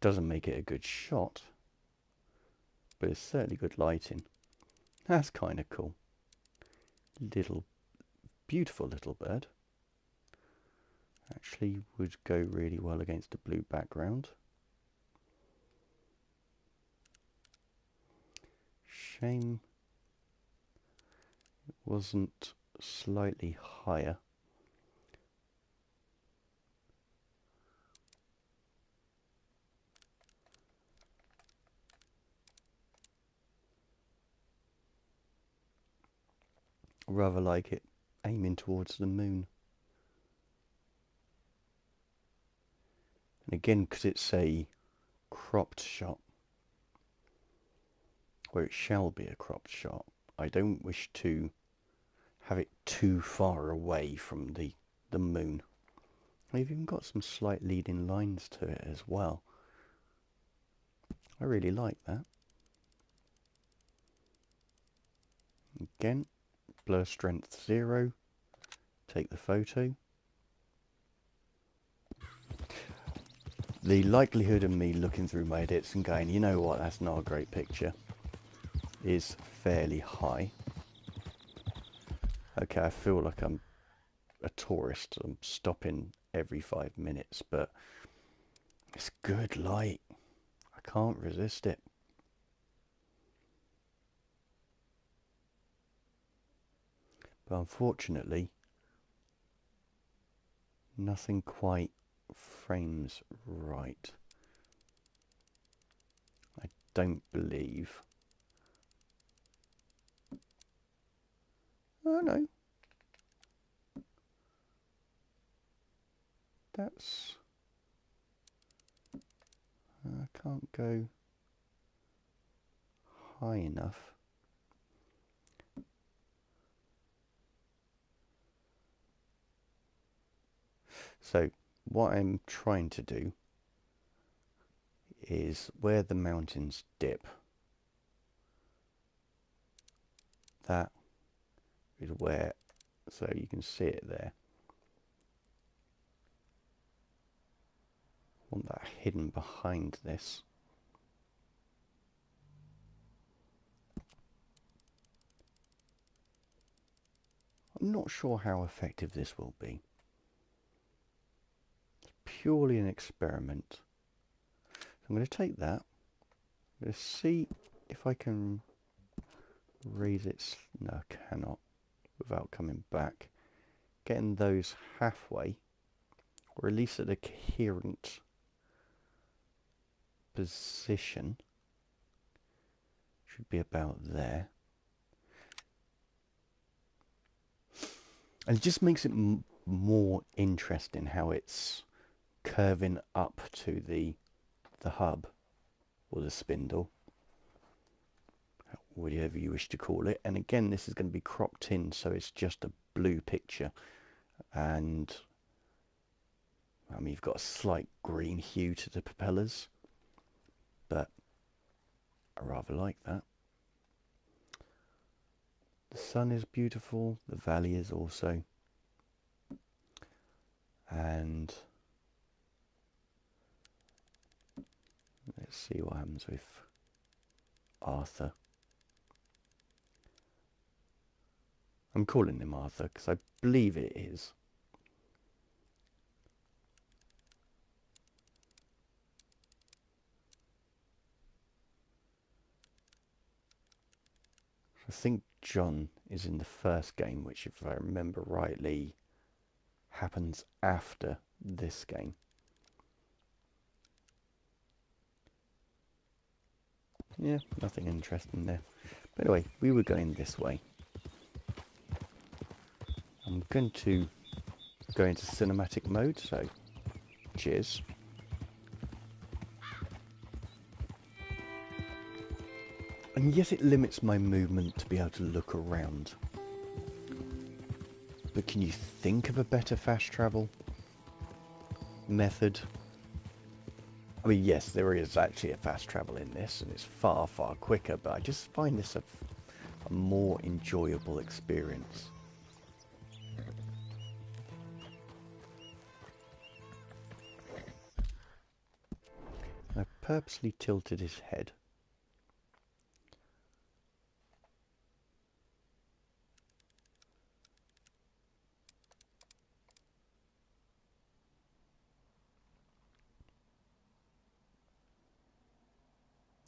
Doesn't make it a good shot, but it's certainly good lighting. That's kind of cool. Beautiful little bird. Actually would go really well against a blue background. Shame it wasn't slightly higher. Rather like it aiming towards the moon. And again, because it's a cropped shot, or it shall be a cropped shot, I don't wish to have it too far away from the moon. I've even got some slight leading lines to it as well. I really like that. Again, blur strength 0. Take the photo. The likelihood of me looking through my edits and going, you know what, that's not a great picture, is fairly high. Okay, I feel like I'm a tourist. I'm stopping every 5 minutes, but it's good light. I can't resist it. But unfortunately, nothing quite frames right. I don't believe. Oh no. That's... I can't go high enough. So what I'm trying to do is where the mountains dip, that is where, so you can see it there. I want that hidden behind this. I'm not sure how effective this will be. It's purely an experiment. So I'm going to take that. I'm going to see if I can raise it. No, I cannot without coming back. Getting those halfway, or at least at a coherent position. Should be about there. And it just makes it more interesting how it's curving up to the hub or the spindle, whatever you wish to call it. And again, this is going to be cropped in, so it's just a blue picture. And I mean, you've got a slight green hue to the propellers, but I rather like that. The sun is beautiful, the valley is also, and let's see what happens with Arthur. I'm calling him Arthur because I believe it is. I think John is in the first game, which, if I remember rightly, happens after this game. Yeah, nothing interesting there. But anyway, we were going this way. I'm going to go into cinematic mode, so cheers. And yes, it limits my movement to be able to look around. But can you think of a better fast travel method? I mean, yes, there is actually a fast travel in this, and it's far, far quicker, but I just find this a more enjoyable experience. I purposely tilted his head.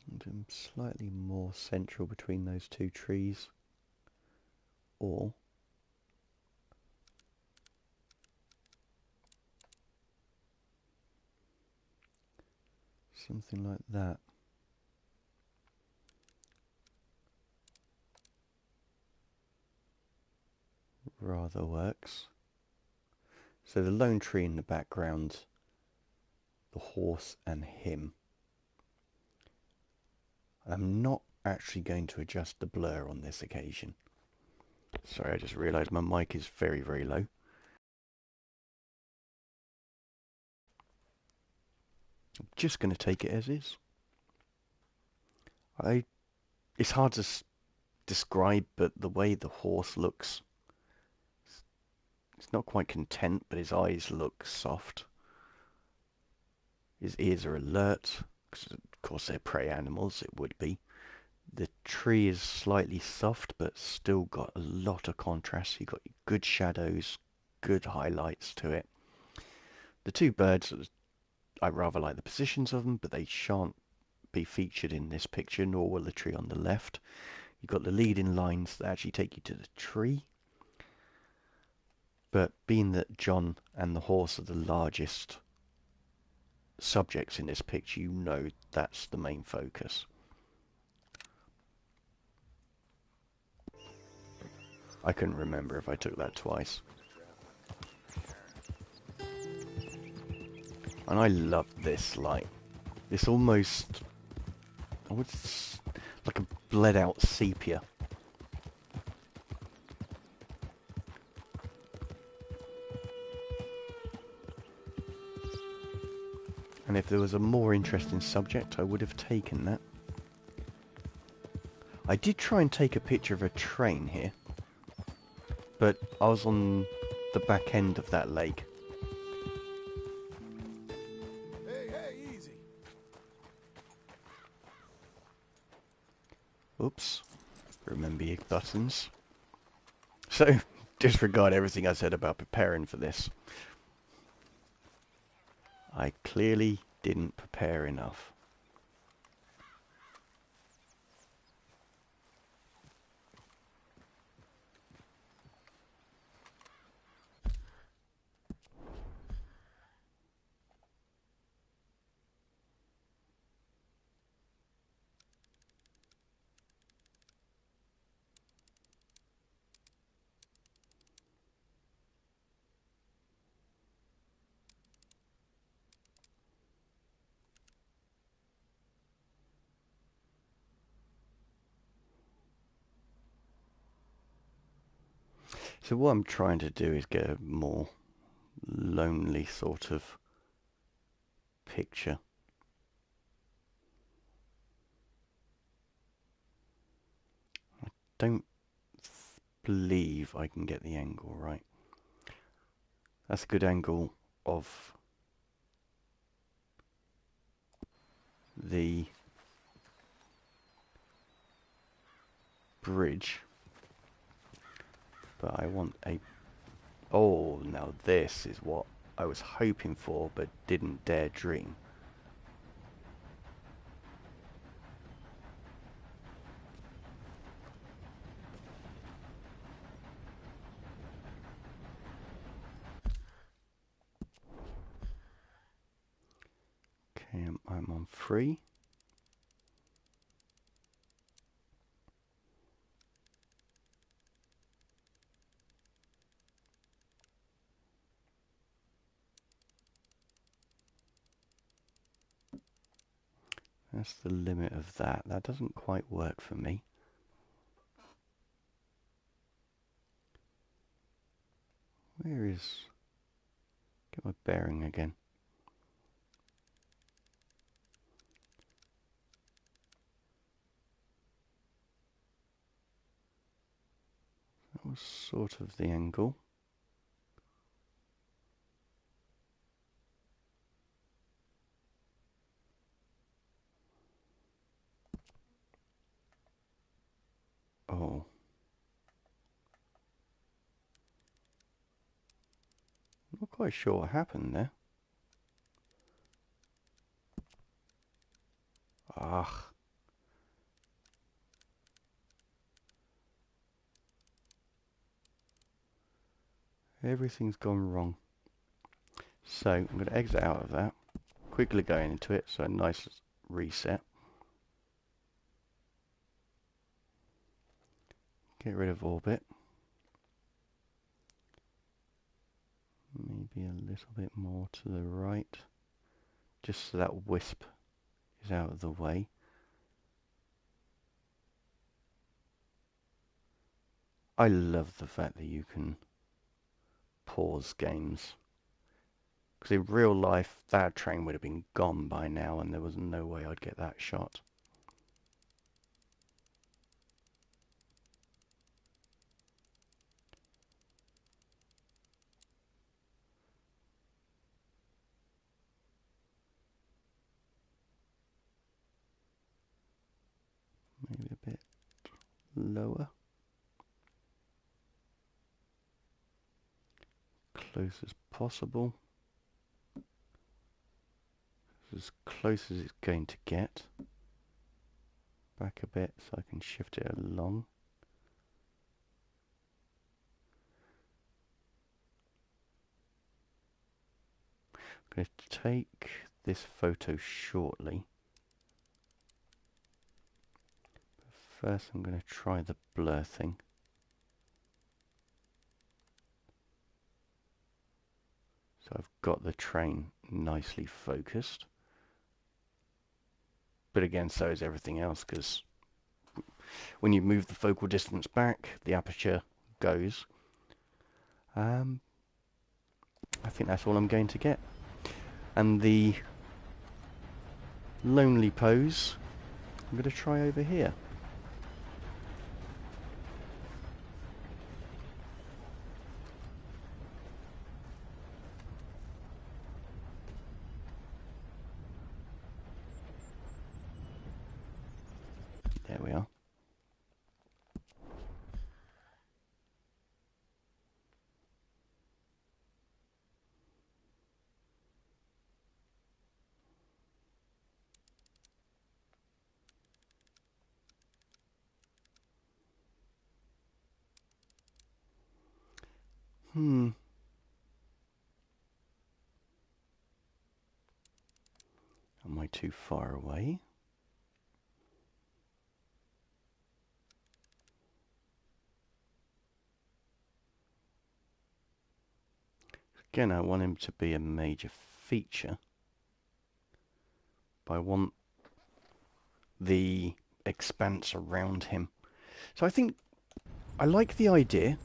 And I'm slightly more central between those two trees. Or something like that. Rather works. So the lone tree in the background, the horse and him. I'm not actually going to adjust the blur on this occasion. Sorry, I just realised my mic is very, very low. I'm just going to take it as is. It's hard to describe, but the way the horse looks, it's not quite content, but his eyes look soft. His ears are alert, because of course they're prey animals, it would be. The tree is slightly soft, but still got a lot of contrast. You've got good shadows, good highlights to it. The two birds, I rather like the positions of them, but they shan't be featured in this picture, nor will the tree on the left. You've got the leading lines that actually take you to the tree. But being that John and the horse are the largest subjects in this picture, you know that's the main focus. I couldn't remember if I took that twice. And I love this light. It's almost, like a bled out sepia. And if there was a more interesting subject, I would have taken that. I did try and take a picture of a train here, but I was on the back end of that lake. Hey, easy. Oops. Remember your buttons. So, disregard everything I said about preparing for this. I clearly didn't prepare enough. So what I'm trying to do is get a more lonely sort of picture. Don't believe I can get the angle right. That's a good angle of the bridge, but I want a... Oh, now this is what I was hoping for but didn't dare dream. Okay, I'm on 3. That's the limit of that. That doesn't quite work for me. Where is... Get my bearing again. That was sort of the angle. Oh. Not quite sure what happened there. Ah. Everything's gone wrong. So I'm going to exit out of that. Quickly going into it, so a nice reset. Get rid of orbit. Maybe a little bit more to the right. Just so that wisp is out of the way. I love the fact that you can pause games. Because in real life, that train would have been gone by now and there was no way I'd get that shot. Maybe a bit lower. Close as possible. As close as it's going to get. Back a bit so I can shift it along. I'm going to take this photo shortly. But first I'm going to try the blur thing. So I've got the train nicely focused. But again, so is everything else, because when you move the focal distance back, the aperture goes. I think that's all I'm going to get. And the lonely pose, I'm going to try over here. There we are. Am I too far away? Again, I want him to be a major feature, but I want the expanse around him. So I think I like the idea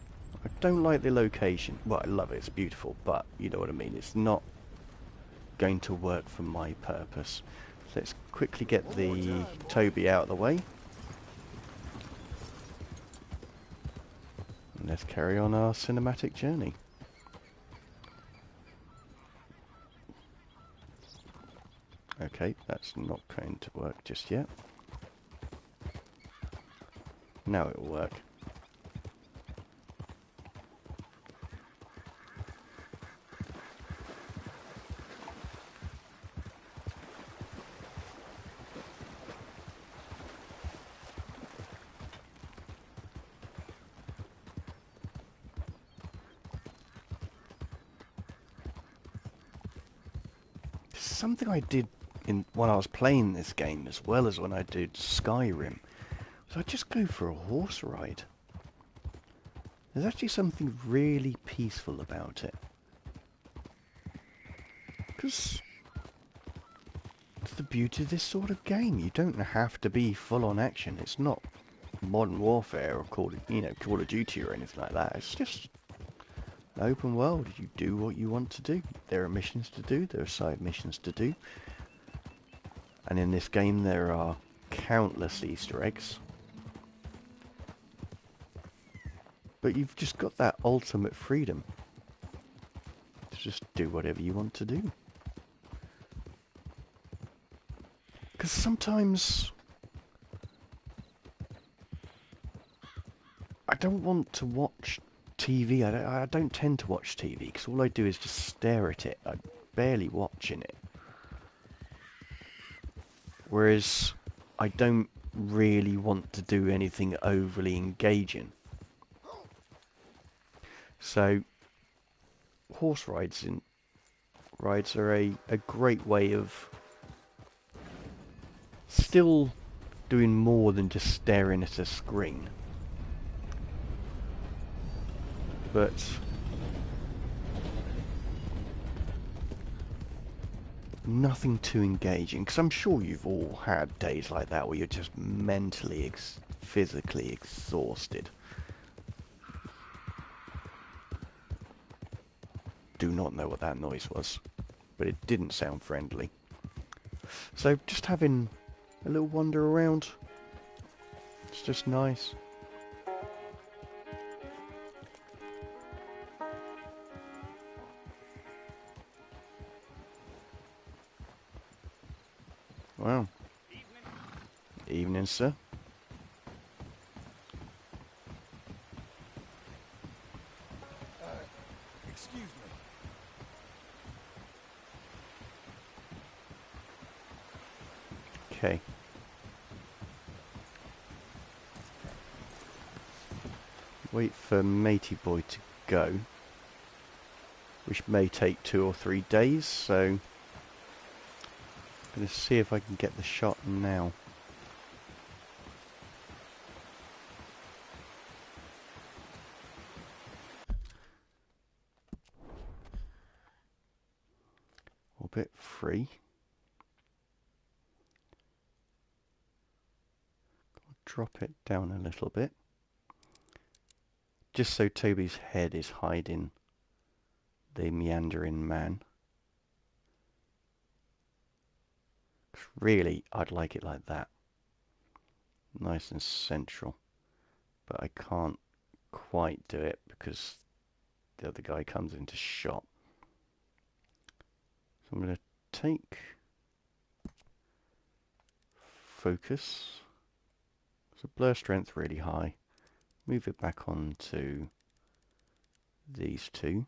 I don't like the location. Well, I love it, it's beautiful, but you know what I mean. It's not going to work for my purpose. So let's quickly get One more the time, boy. Toby out of the way. And let's carry on our cinematic journey. Okay, that's not going to work just yet. Now it will work. Something I did when I was playing this game as well as when I did Skyrim. So I just go for a horse ride. There's actually something really peaceful about it. Because it's the beauty of this sort of game. You don't have to be full on action. It's not Modern Warfare or Call of Duty or anything like that. It's just an open world. You do what you want to do. There are missions to do. There are side missions to do. And in this game there are countless Easter eggs. But you've just got that ultimate freedom to just do whatever you want to do. Because sometimes I don't want to watch TV. I don't tend to watch TV because all I do is just stare at it. I'm barely watching it. Whereas I don't really want to do anything overly engaging. So horse rides are a great way of still doing more than just staring at a screen. But nothing too engaging, because I'm sure you've all had days like that where you're just mentally, physically exhausted. Do not know what that noise was, but it didn't sound friendly. So just having a little wander around, it's just nice. Wow. Evening, sir. Excuse me. Okay. Wait for matey boy to go, which may take 2 or 3 days, so I'm going to see if I can get the shot now. Orbit free. Drop it down a little bit, just so Toby's head is hiding the meandering man. Really, I'd like it like that. Nice and central. But I can't quite do it because the other guy comes into shot. So I'm going to take focus. So blur strength really high. Move it back on to these two.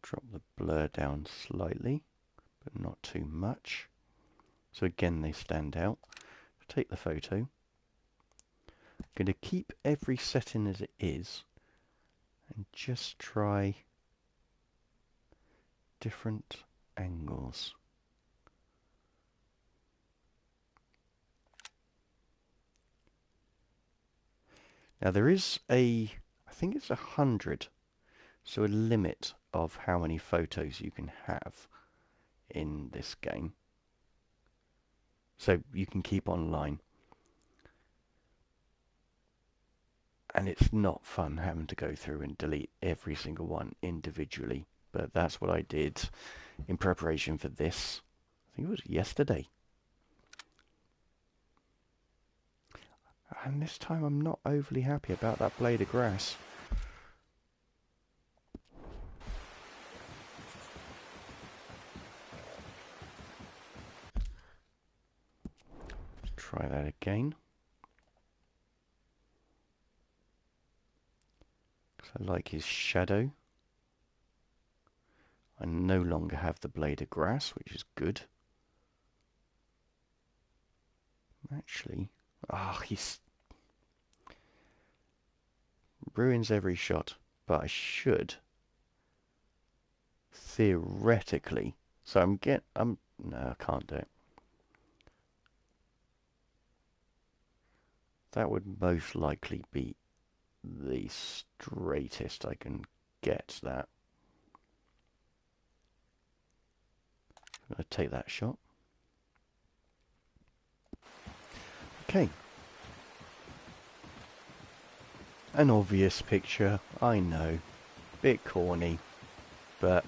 Drop the blur down slightly, but not too much. So again, they stand out. Take the photo. I'm going to keep every setting as it is and just try different angles. Now there is I think it's 100, so a limit of how many photos you can have in this game. So you can keep online. And it's not fun having to go through and delete every single one individually. But that's what I did in preparation for this. I think it was yesterday. And this time I'm not overly happy about that blade of grass. Let's try that again. I like his shadow. I no longer have the blade of grass, which is good. Actually, he's ruins every shot, but I should theoretically. So no, I can't do it. That would most likely be the straightest I can get that. I'm going to take that shot. Okay. An obvious picture, I know. Bit corny, but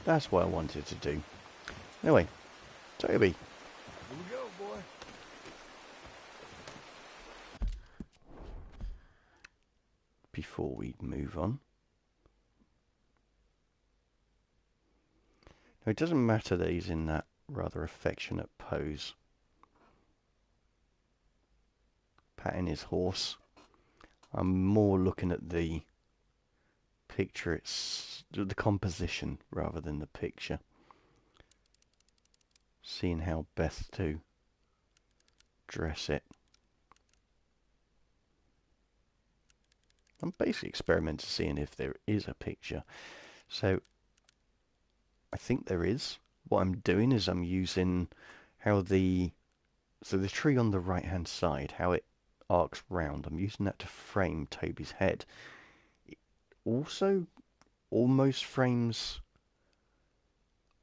that's what I wanted to do. Anyway, Toby. Here we go, boy. Before we move on. Now, it doesn't matter that he's in that rather affectionate pose. Patting his horse. I'm more looking at the picture, it's the composition rather than the picture. Seeing how best to dress it. I'm basically experimenting seeing if there is a picture. So I think there is. What I'm doing is I'm using how the tree on the right hand side, how it arcs round. I'm using that to frame Toby's head. It also almost frames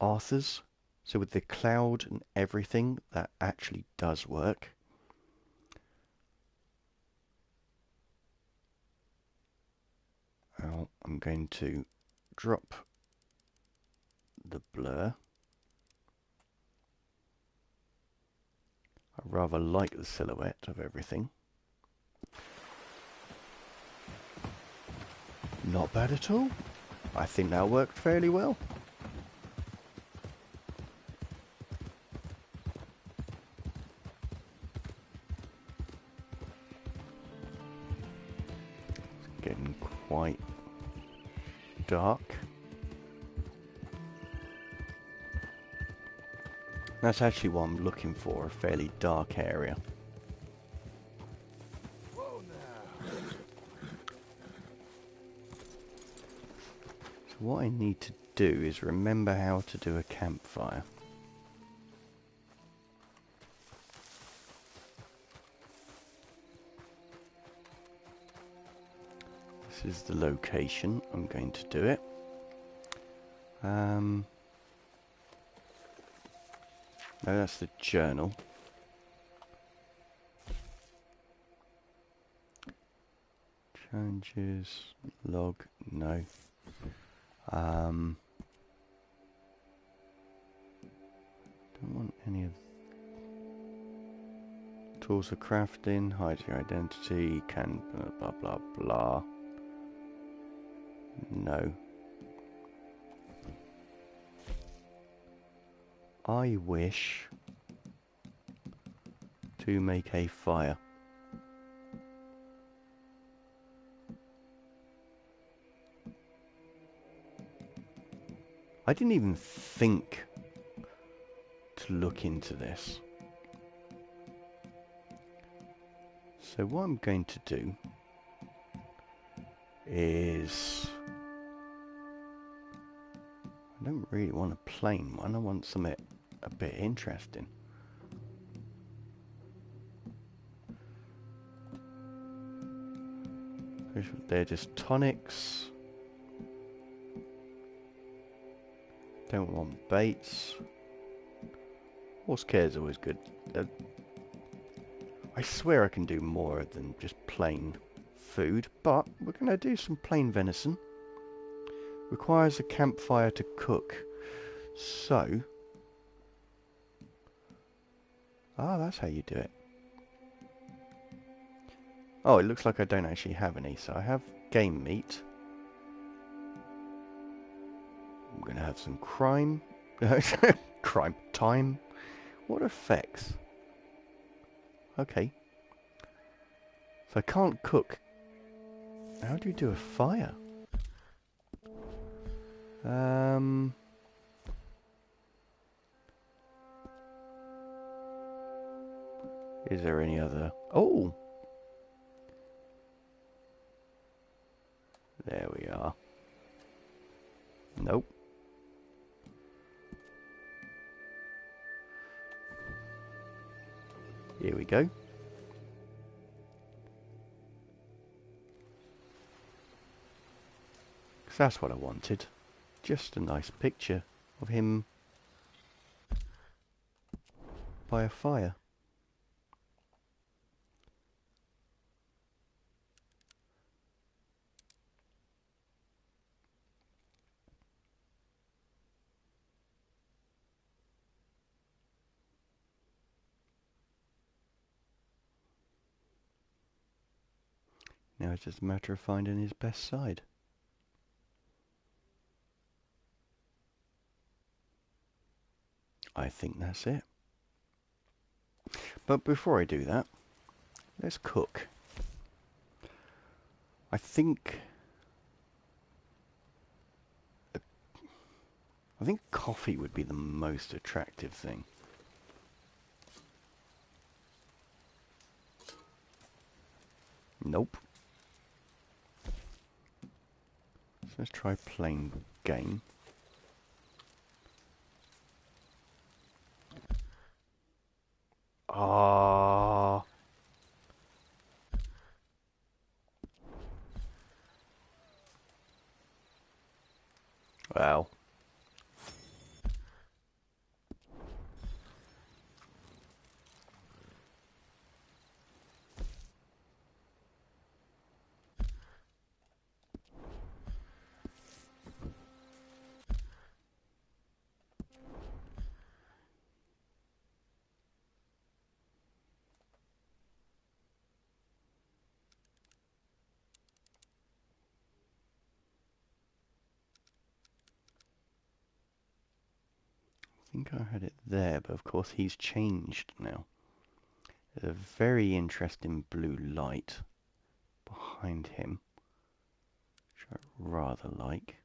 Arthur's. So with the cloud and everything, that actually does work. Now I'm going to drop the blur. I rather like the silhouette of everything. Not bad at all. I think that worked fairly well. It's getting quite dark. That's actually what I'm looking for, a fairly dark area. Whoa now. So what I need to do is remember how to do a campfire. This is the location I'm going to do it. No, that's the journal. Challenges, log, no. Don't want any of tools for crafting, hide your identity, can blah blah blah. No. I wish to make a fire. I didn't even think to look into this. So what I'm going to do is, I don't really want a plain one, I want something a bit interesting. They're just tonics. Don't want baits. Horse care is always good. I swear I can do more than just plain food, but we're going to do some plain venison. Requires a campfire to cook. So, that's how you do it. Oh, it looks like I don't actually have any, so I have game meat. I'm going to have some crime. Time. What effects? Okay. So I can't cook. How do you do a fire? Is there any other? Oh! There we are. Nope. Here we go. Because that's what I wanted. Just a nice picture of him by a fire. Now it's just a matter of finding his best side. I think that's it. But before I do that, let's cook. I think coffee would be the most attractive thing. Nope. So let's try plain game. Ah. Well. I think I had it there, but of course he's changed now. There's a very interesting blue light behind him, which I rather like.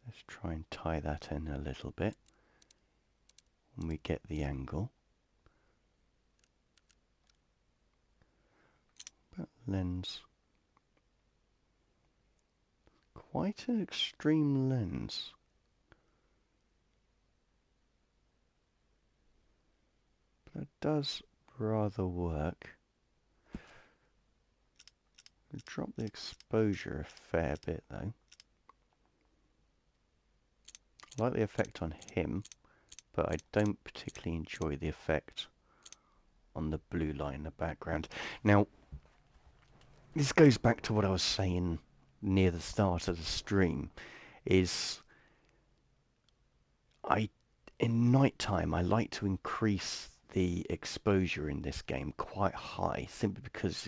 Let's try and tie that in a little bit when we get the angle. But lens, quite an extreme lens. But it does rather work. Drop the exposure a fair bit though. I like the effect on him, but I don't particularly enjoy the effect on the blue line in the background. Now, this goes back to what I was saying near the start of the stream, is in nighttime I like to increase the exposure in this game quite high, simply because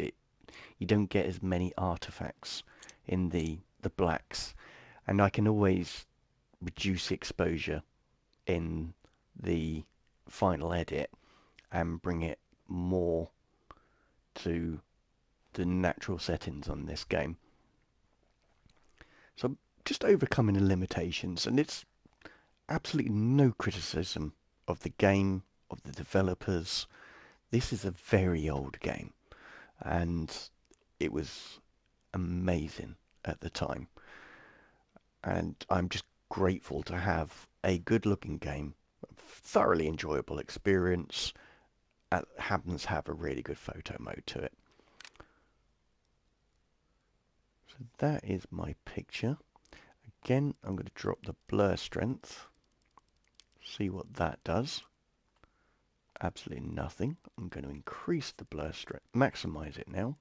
you don't get as many artifacts in the blacks, and I can always reduce exposure in the final edit and bring it more to the natural settings on this game. So I'm just overcoming the limitations, and it's absolutely no criticism of the game, of the developers. This is a very old game, and it was amazing at the time. And I'm just grateful to have a good-looking game, a thoroughly enjoyable experience, happens to have a really good photo mode to it. So that is my picture. Again, I'm going to drop the blur strength see what that does. Absolutely nothing. I'm going to increase the blur strength, maximize it now.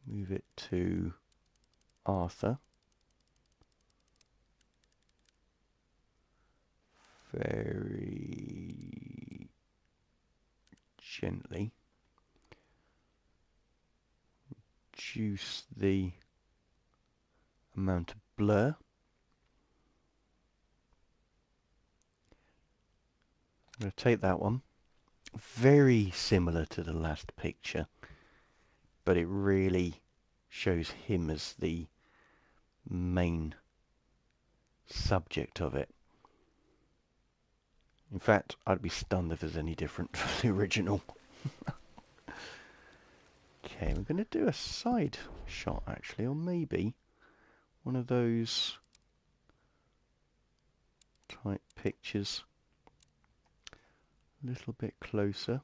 Move it to Arthur. Very gently. Reduce the amount of blur. I'm going to take that one. Very similar to the last picture, but it really shows him as the main subject of it. In fact, I'd be stunned if there's any different from the original. Okay, we're going to do a side shot actually, or maybe one of those type pictures a little bit closer.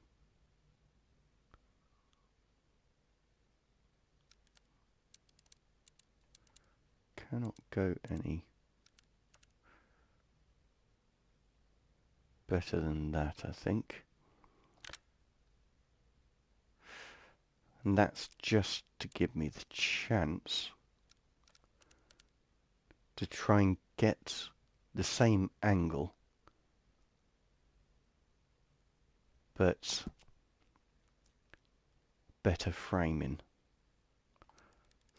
Cannot go any better than that, I think. And that's just to give me the chance to try and get the same angle, but better framing.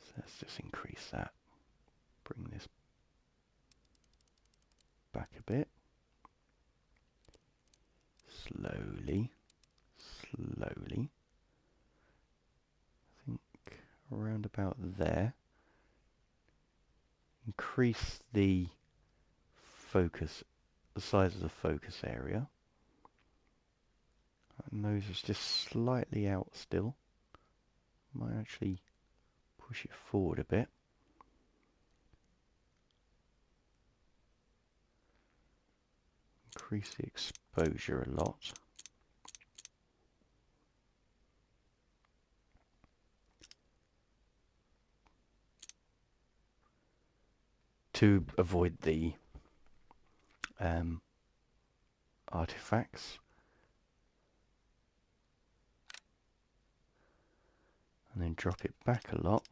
So let's just increase that. Bring this back a bit. Slowly, slowly. I think around about there. Increase the focus, the size of the focus area. That nose is just slightly out still. Might actually push it forward a bit. Increase the exposure a lot. To avoid the artifacts. And then drop it back a lot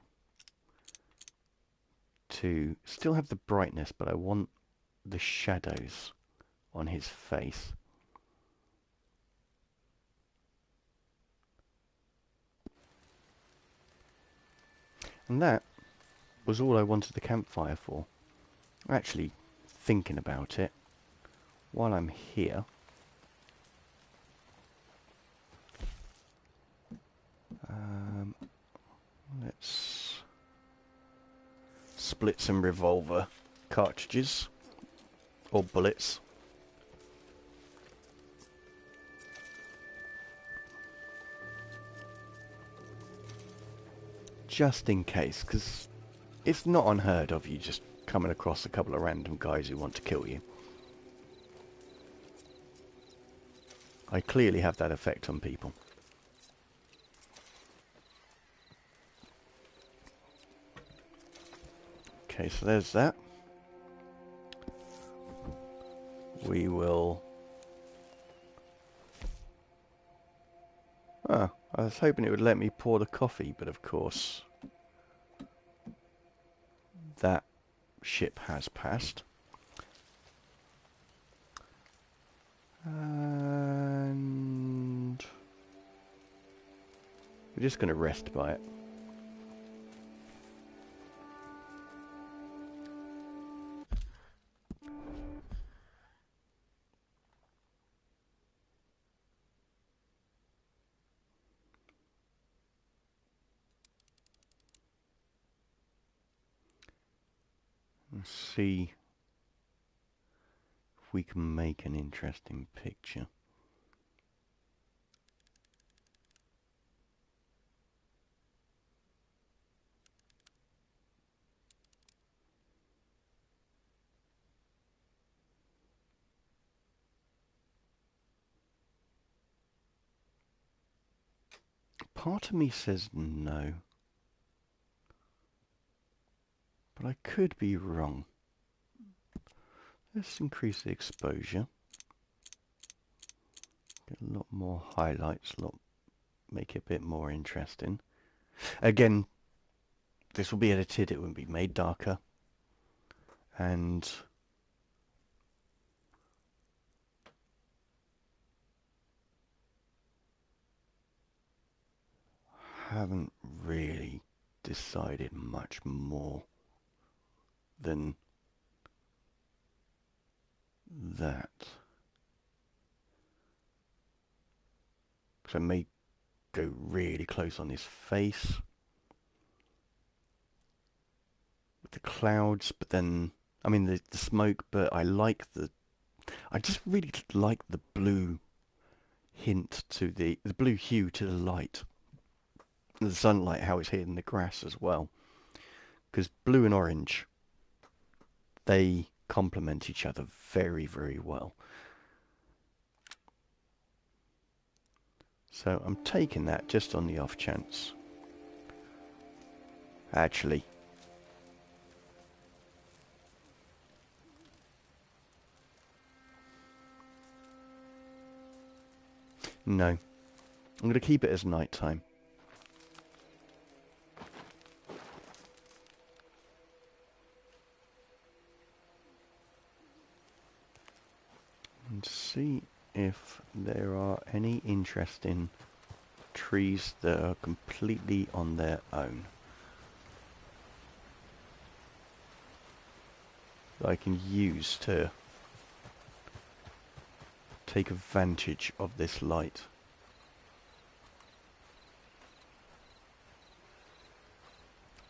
to still have the brightness, but I want the shadows on his face. And that was all I wanted the campfire for. Actually, thinking about it, while I'm here, let's split some revolver cartridges, or bullets. Just in case, because it's not unheard of you just coming across a couple of random guys who want to kill you. I clearly have that effect on people. Okay, so there's that. We will... Ah, I was hoping it would let me pour the coffee, but of course that ship has passed. And we're just going to rest by it. And see if we can make an interesting picture. Part of me says no, but I could be wrong. Let's increase the exposure. Get a lot more highlights, make it a bit more interesting. Again, this will be edited, it will be made darker. And haven't really decided much more than that. So I may go really close on his face with the clouds, but then, I mean the smoke, but I just really like the blue hint to the blue hue to the light. The sunlight, how it's hitting the grass as well. Because blue and orange, they complement each other very, very well. So I'm taking that just on the off chance. Actually, no. I'm going to keep it as nighttime. And see if there are any interesting trees that are completely on their own that I can use to take advantage of this light.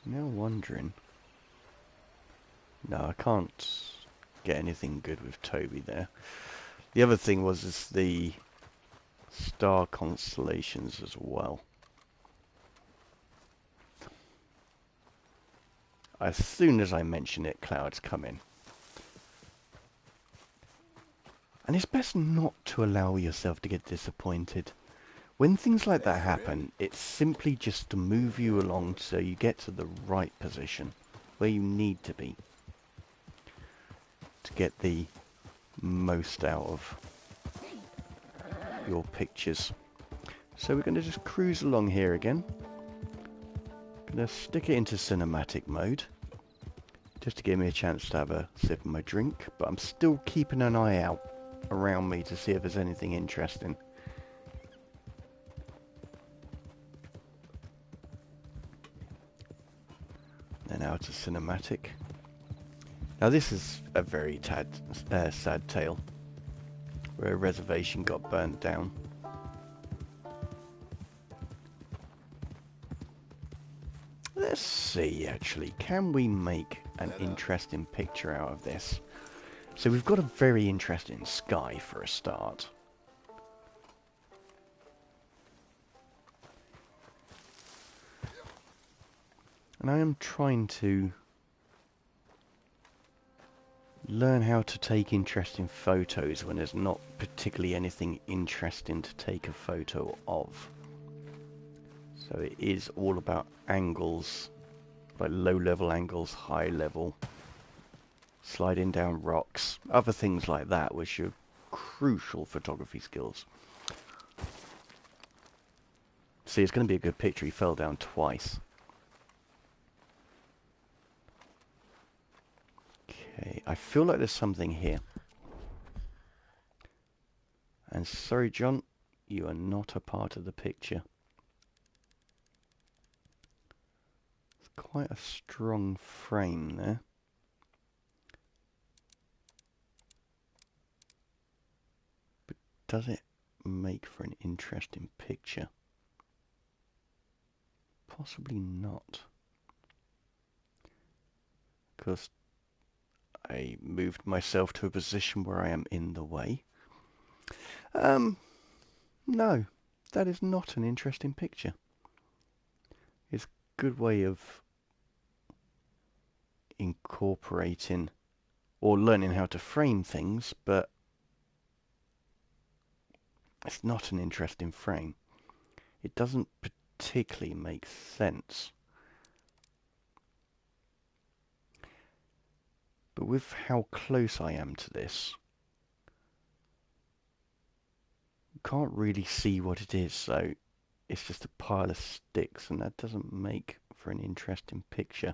Now wondering. No, I can't get anything good with Toby there. The other thing is the star constellations as well. As soon as I mention it, clouds come in. And it's best not to allow yourself to get disappointed. When things like that happen, it's simply just to move you along so you get to the right position, where you need to be, to get the most out of your pictures. So we're going to just cruise along here again. Going to stick it into cinematic mode, just to give me a chance to have a sip of my drink, but I'm still keeping an eye out around me to see if there's anything interesting. Then out to cinematic. Now this is a very sad tale, where a reservation got burnt down. Let's see, actually, can we make an interesting picture out of this? So we've got a very interesting sky for a start. And I am trying to learn how to take interesting photos when there's not particularly anything interesting to take a photo of. So it is all about angles, like low level angles, high level, sliding down rocks, other things like that, which are crucial photography skills. See, it's going to be a good picture. He fell down twice. Okay, I feel like there's something here. And sorry, John, you are not a part of the picture. It's quite a strong frame there. But does it make for an interesting picture? Possibly not. Because I moved myself to a position where I am in the way. No, that is not an interesting picture. It's a good way of incorporating or learning how to frame things, but it's not an interesting frame. It doesn't particularly make sense. But with how close I am to this, you can't really see what it is, so it's just a pile of sticks, and that doesn't make for an interesting picture.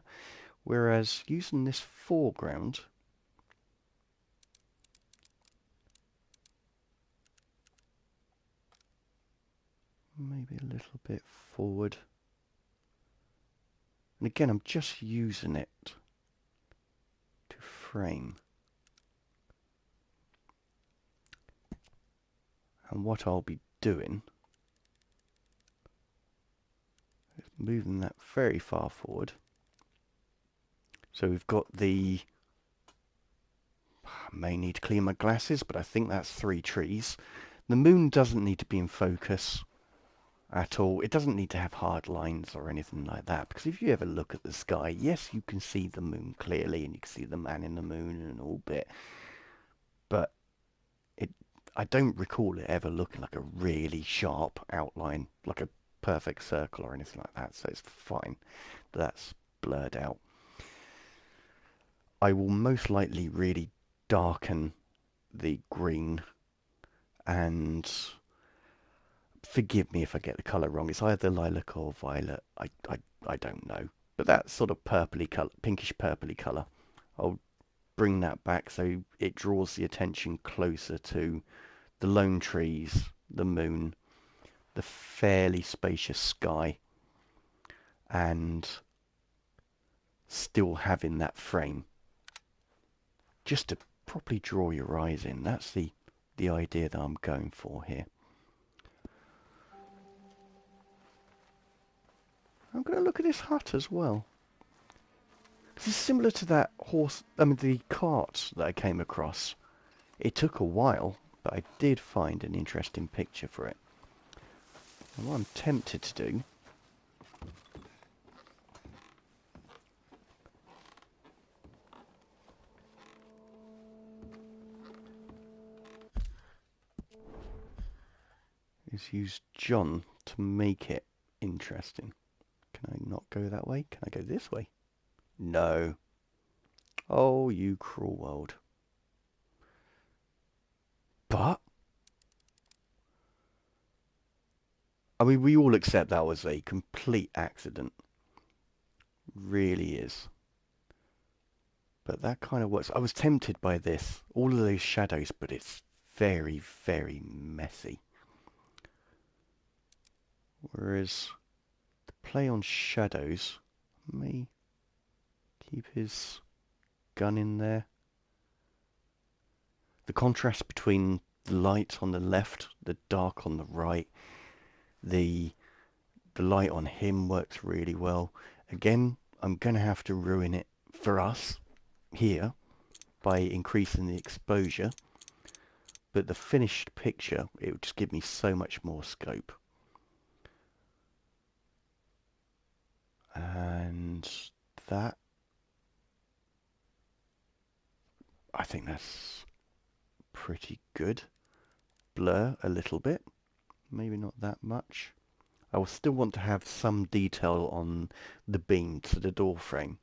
Whereas using this foreground, maybe a little bit forward, and again I'm just using it to frame. And what I'll be doing is moving that very far forward. So we've got the, I may need to clean my glasses, but I think that's 3 trees. The moon doesn't need to be in focus at all. It doesn't need to have hard lines or anything like that, because if you ever look at the sky, yes, you can see the moon clearly, and you can see the man in the moon and all bit, but I don't recall it ever looking like a really sharp outline, like a perfect circle or anything like that, so it's fine. That's blurred out. I will most likely really darken the green, and forgive me if I get the colour wrong. It's either lilac or violet. I don't know. But that sort of purpley colour, pinkish purpley colour, I'll bring that back so it draws the attention closer to the lone trees, the moon, the fairly spacious sky, and still having that frame. Just to properly draw your eyes in. That's the idea that I'm going for here. I'm going to look at this hut as well. This is similar to that the cart that I came across. It took a while, but I did find an interesting picture for it. And what I'm tempted to do is use John to make it interesting. Can I not go that way? Can I go this way? No. Oh, you cruel world. But I mean, we all accept that was a complete accident. Really is. But that kind of works. I was tempted by this. All of those shadows, but it's very, very messy. Whereas the play on shadows, may keep his gun in there. The contrast between the light on the left, the dark on the right, the light on him works really well. Again, I'm going to have to ruin it for us here by increasing the exposure, but the finished picture, it would just give me so much more scope. And that, I think that's pretty good. Blur a little bit, maybe not that much. I will still want to have some detail on the beam to the door frame,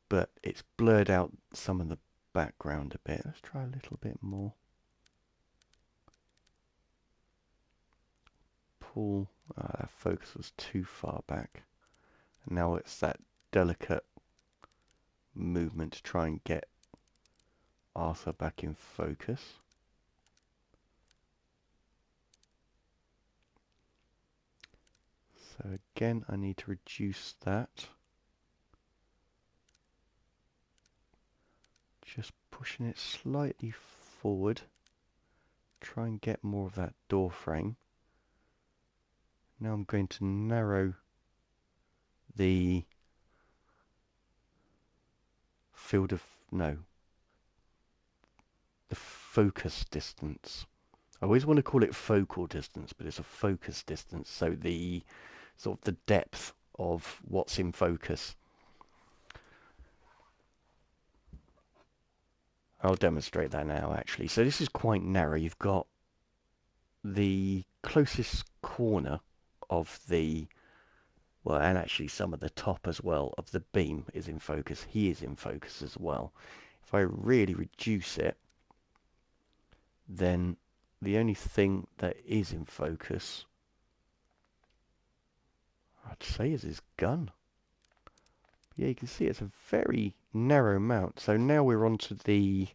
but it's blurred out some of the background a bit. Let's try a little bit more. Pull, that focus was too far back. And now it's that delicate movement to try and get Arthur back in focus. So again, I need to reduce that. Just pushing it slightly forward. Try and get more of that door frame. Now I'm going to narrow the field of, no, the focus distance. I always want to call it focal distance, but it's a focus distance, so the sort of the depth of what's in focus. I'll demonstrate that now actually. So this is quite narrow. You've got the closest corner of the Well, and actually some of the top as well of the beam is in focus. He is in focus as well. If I really reduce it, then the only thing that is in focus, I'd say, is his gun. Yeah, you can see it's a very narrow mount. So now we're onto the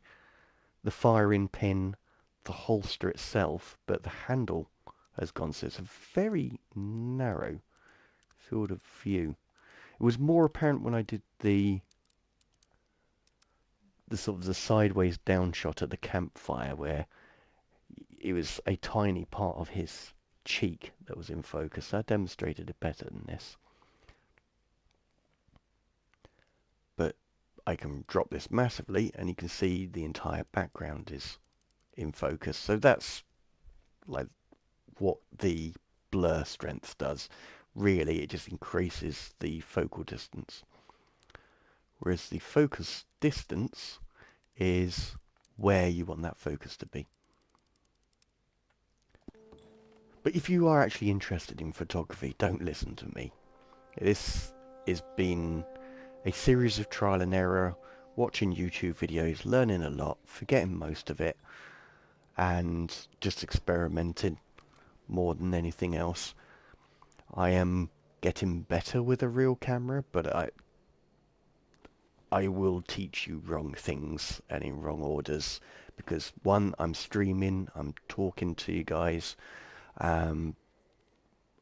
firing pin, the holster itself, but the handle has gone. So it's a very narrow field of view. It was more apparent when I did the sort of the sideways down shot at the campfire, where it was a tiny part of his cheek that was in focus. I demonstrated it better than this. But I can drop this massively and you can see the entire background is in focus. So that's like what the blur strength does. Really, it just increases the focal distance. Whereas the focus distance is where you want that focus to be. But if you are actually interested in photography, don't listen to me. This has been a series of trial and error, watching YouTube videos, learning a lot, forgetting most of it, and just experimenting more than anything else. I am getting better with a real camera, but I will teach you wrong things and in wrong orders, because one, I'm streaming, I'm talking to you guys. I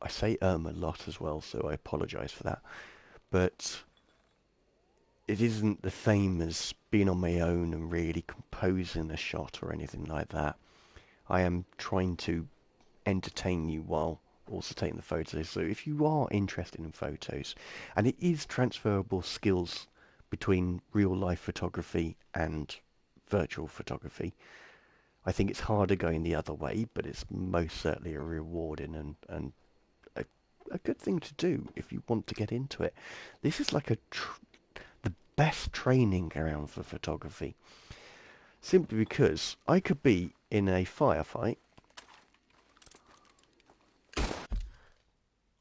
say a lot as well, so I apologize for that. But it isn't the same as being on my own and really composing a shot or anything like that. I am trying to entertain you while also taking the photos. So if you are interested in photos, and it is transferable skills between real life photography and virtual photography, I think it's harder going the other way, but it's most certainly a rewarding and a good thing to do if you want to get into it. This is like the best training ground for photography, simply because I could be in a firefight,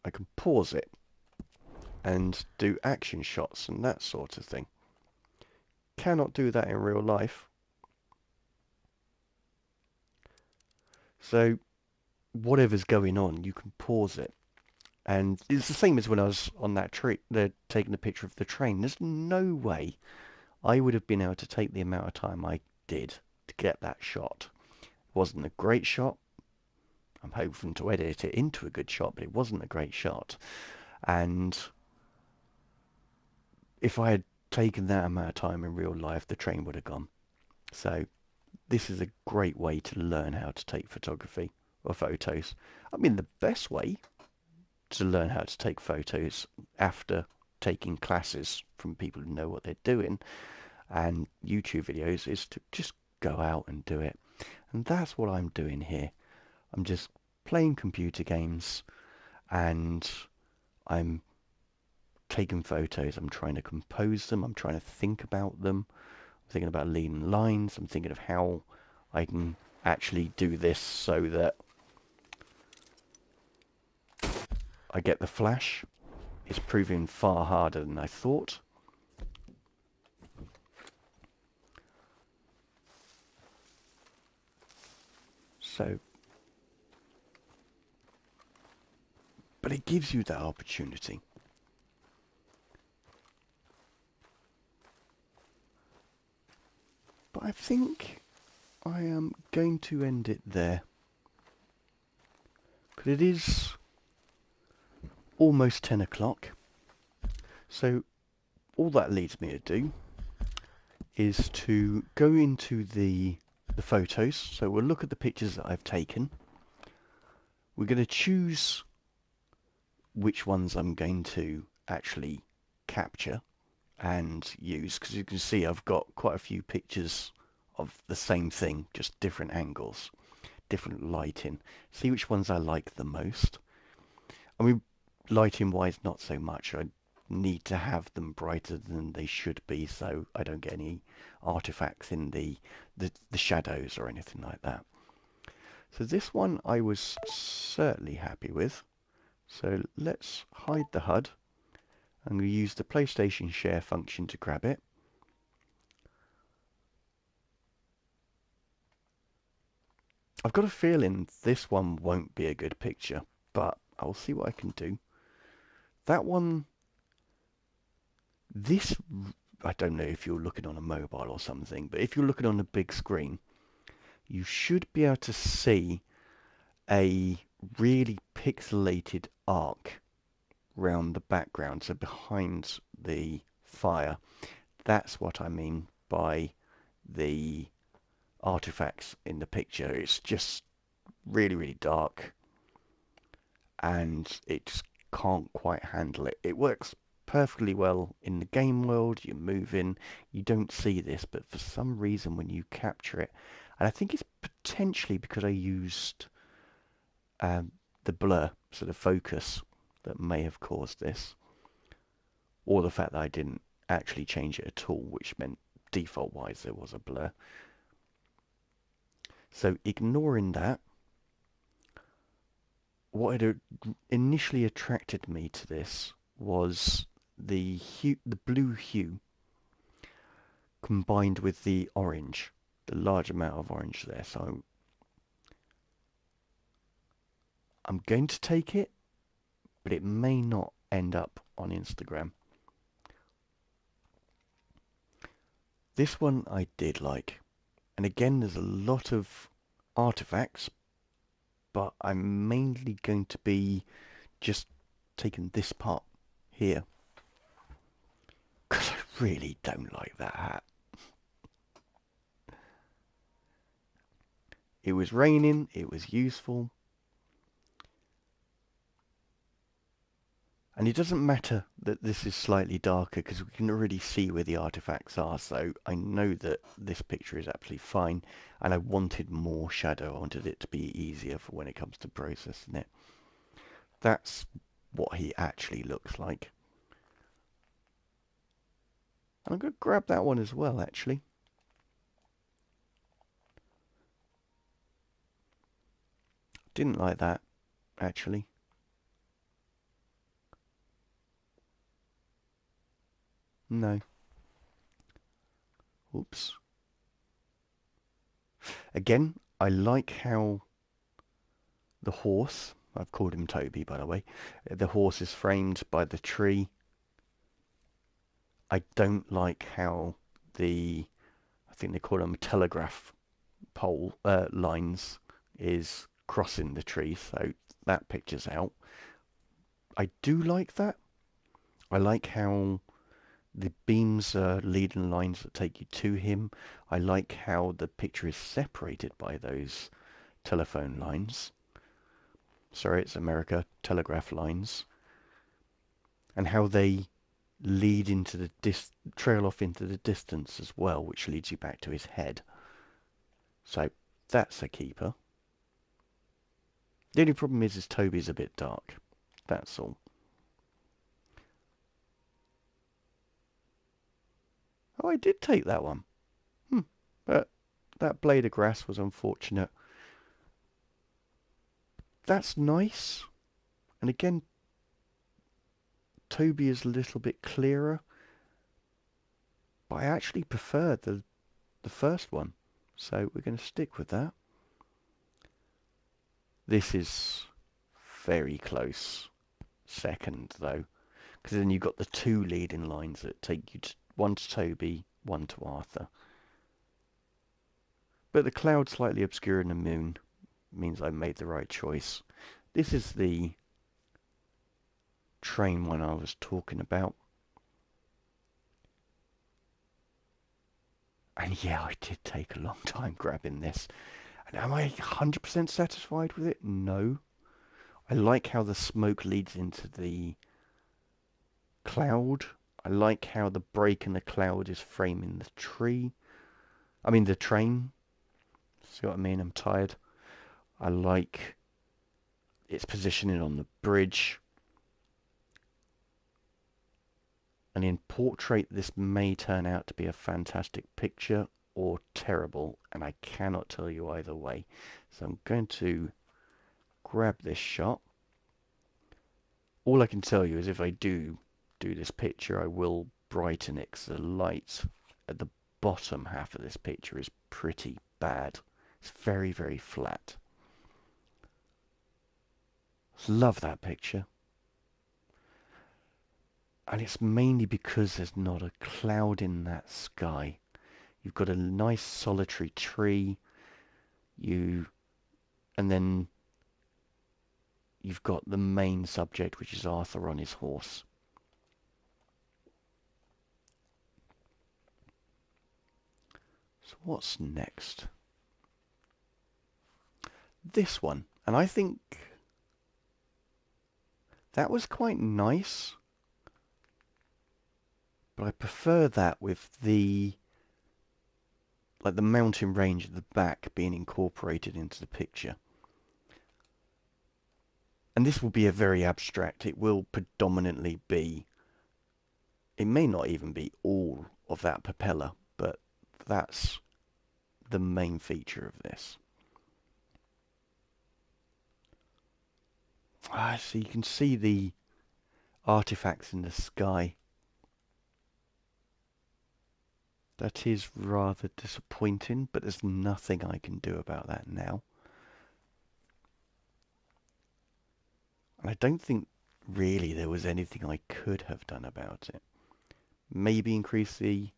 I can pause it and do action shots and that sort of thing. Cannot do that in real life. So whatever's going on, you can pause it. And it's the same as when I was on that tree, taking the picture of the train. There's no way I would have been able to take the amount of time I did to get that shot. It wasn't a great shot. I'm hoping to edit it into a good shot, but it wasn't a great shot. And if I had taken that amount of time in real life, the train would have gone. So this is a great way to learn how to take photography or photos. I mean, the best way to learn how to take photos after taking classes from people who know what they're doing and YouTube videos is to just go out and do it. And that's what I'm doing here. I'm just playing computer games and I'm taking photos. I'm trying to compose them. I'm trying to think about them. I'm thinking about leading lines. I'm thinking of how I can actually do this so that I get the flash. It's proving far harder than I thought. So, but it gives you that opportunity. But I think I am going to end it there. Because it is almost 10 o'clock. So all that leads me to do is to go into the photos. So we'll look at the pictures that I've taken. We're going to choose which ones I'm going to actually capture and use, because you can see I've got quite a few pictures of the same thing, just different angles, different lighting. See which ones I like the most. I mean, lighting wise, not so much. I need to have them brighter than they should be so I don't get any artifacts in the shadows or anything like that. So this one I was certainly happy with. So let's hide the HUD. I'm going to use the PlayStation Share function to grab it. I've got a feeling this one won't be a good picture, but I'll see what I can do. That one, this, I don't know if you're looking on a mobile or something, but if you're looking on a big screen, you should be able to see a really pixelated arc round the background, so behind the fire. That's what I mean by the artifacts in the picture. It's just really, really dark, and it just can't quite handle it. It works perfectly well in the game world. You're moving, you don't see this, but for some reason when you capture it, and I think it's potentially because I used the blur, so the focus, that may have caused this, or the fact that I didn't actually change it at all, which meant default wise there was a blur. So ignoring that, what had initially attracted me to this was the blue hue combined with the orange, the large amount of orange there. So I'm going to take it, but it may not end up on Instagram. This one I did like. And again, there's a lot of artifacts, but I'm mainly going to be just taking this part here. Because I really don't like that hat. It was raining, it was useful. And it doesn't matter that this is slightly darker because we can already see where the artifacts are. So I know that this picture is absolutely fine. And I wanted more shadow. I wanted it to be easier for when it comes to processing it. That's what he actually looks like. And I'm going to grab that one as well, actually. Didn't like that, actually. No. Oops. Again, I like how the horse, I've called him Toby, by the way, the horse is framed by the tree. I don't like how I think they call them telegraph pole lines, is crossing the tree, so that picture's out. I do like that. I like how the beams are leading lines that take you to him. I like how the picture is separated by those telephone lines. Sorry, it's America, telegraph lines. And how they lead into the trail off into the distance as well, which leads you back to his head. So that's a keeper. The only problem is Toby's a bit dark. That's all. Oh, I did take that one. But that blade of grass was unfortunate. That's nice. And again, Toby is a little bit clearer. But I actually prefer the first one. So we're going to stick with that. This is very close second, though. Because then you've got the two leading lines that take you one to Toby, one to Arthur. But the cloud slightly obscuring the moon means I made the right choice. This is the train one I was talking about. And yeah, I did take a long time grabbing this. And am I 100% satisfied with it? No. I like how the smoke leads into the cloud. I like how the break in the cloud is framing the tree. I mean the train. See what I mean? I'm tired. I like its positioning on the bridge. And in portrait, this may turn out to be a fantastic picture or terrible, and I cannot tell you either way. So I'm going to grab this shot. all I can tell you is if I do this picture, I will brighten it 'cause the light at the bottom half of this picture is pretty bad. It's very, very flat. Love that picture. And it's mainly because there's not a cloud in that sky. You've got a nice solitary tree, and then you've got the main subject, which is Arthur on his horse. So what's next? This one. And I think that was quite nice, but I prefer that with the mountain range at the back being incorporated into the picture. And this will be a very abstract. It will predominantly be, it may not even be all of that propeller, but that's the main feature of this. So you can see the artifacts in the sky. That is rather disappointing, but there's nothing I can do about that now. And I don't think really there was anything I could have done about it. Maybe increase the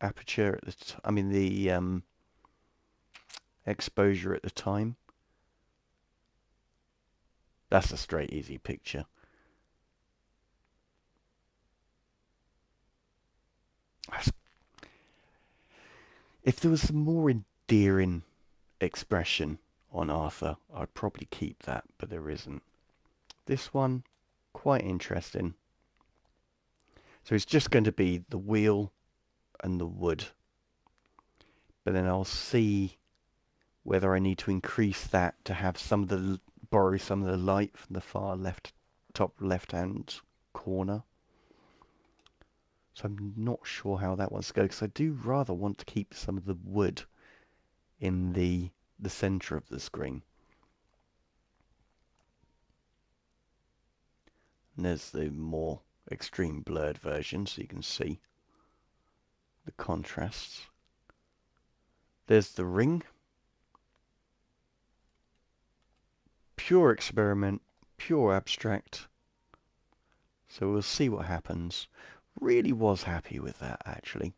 aperture at the exposure at the time. That's a straight easy picture. If there was some more endearing expression on Arthur, I'd probably keep that, but there isn't. This one, quite interesting. So it's just going to be the wheel and the wood. But then I'll see whether I need to increase that to have borrow some of the light from the far top left-hand corner. So I'm not sure how that one's going, because I do rather want to keep some of the wood in the center of the screen. And there's the more extreme blurred version, so you can see the contrasts. There's the ring. Pure experiment, pure abstract. So we'll see what happens. Really was happy with that, actually.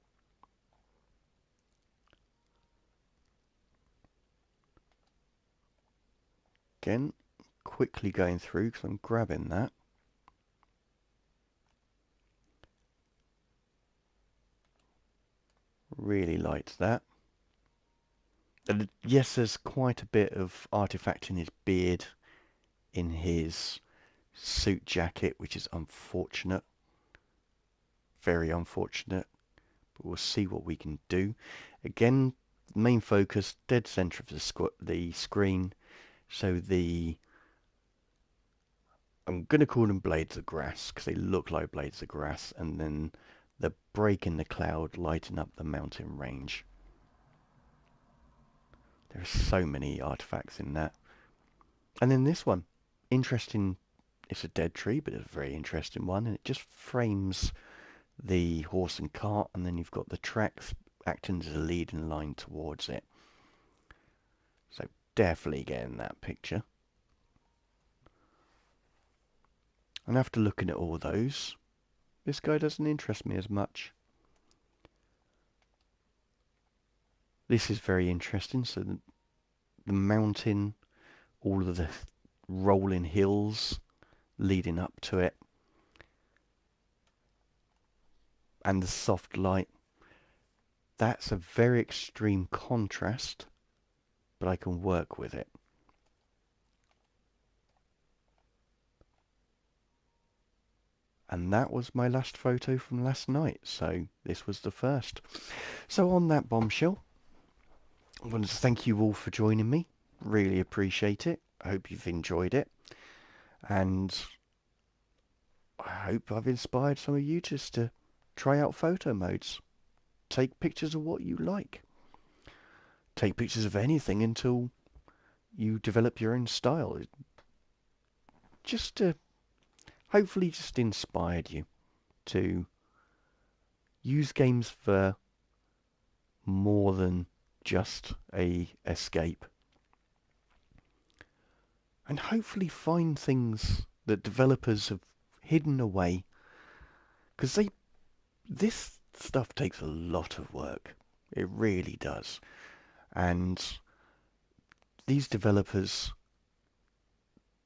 Again, quickly going through because I'm grabbing that. Really liked that. And yes, there's quite a bit of artifact in his beard, in his suit jacket, which is unfortunate. Very unfortunate. But we'll see what we can do. Again, main focus, dead center of the screen. So I'm going to call them blades of grass because they look like blades of grass. And then the break in the cloud lighting up the mountain range. There are so many artifacts in that. And then this one, interesting. It's a dead tree, but it's a very interesting one. And it just frames the horse and cart. And then you've got the tracks acting as a leading line towards it. So definitely getting that picture. And after looking at all those, this guy doesn't interest me as much. This is very interesting. So the mountain, all of the rolling hills leading up to it, and the soft light. That's a very extreme contrast, but I can work with it. And that was my last photo from last night, so this was the first. So on that bombshell, I want to thank you all for joining me. Really appreciate it. I hope you've enjoyed it. And I hope I've inspired some of you just to try out photo modes. Take pictures of what you like. Take pictures of anything until you develop your own style. Just to hopefully just inspired you to use games for more than just a escape, and hopefully find things that developers have hidden away, because this stuff takes a lot of work. It really does. And these developers,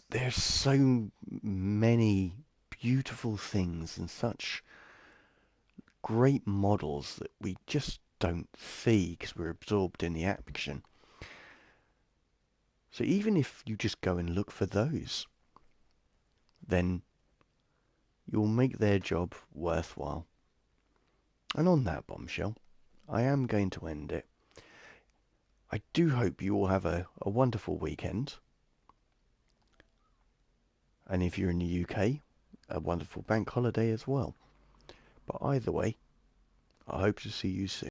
there's so many beautiful things and such great models that we just don't see because we're absorbed in the action. So even if you just go and look for those, then you'll make their job worthwhile. And on that bombshell, I am going to end it. I do hope you all have a wonderful weekend. And if you're in the UK, a wonderful bank holiday as well. But either way, I hope to see you soon.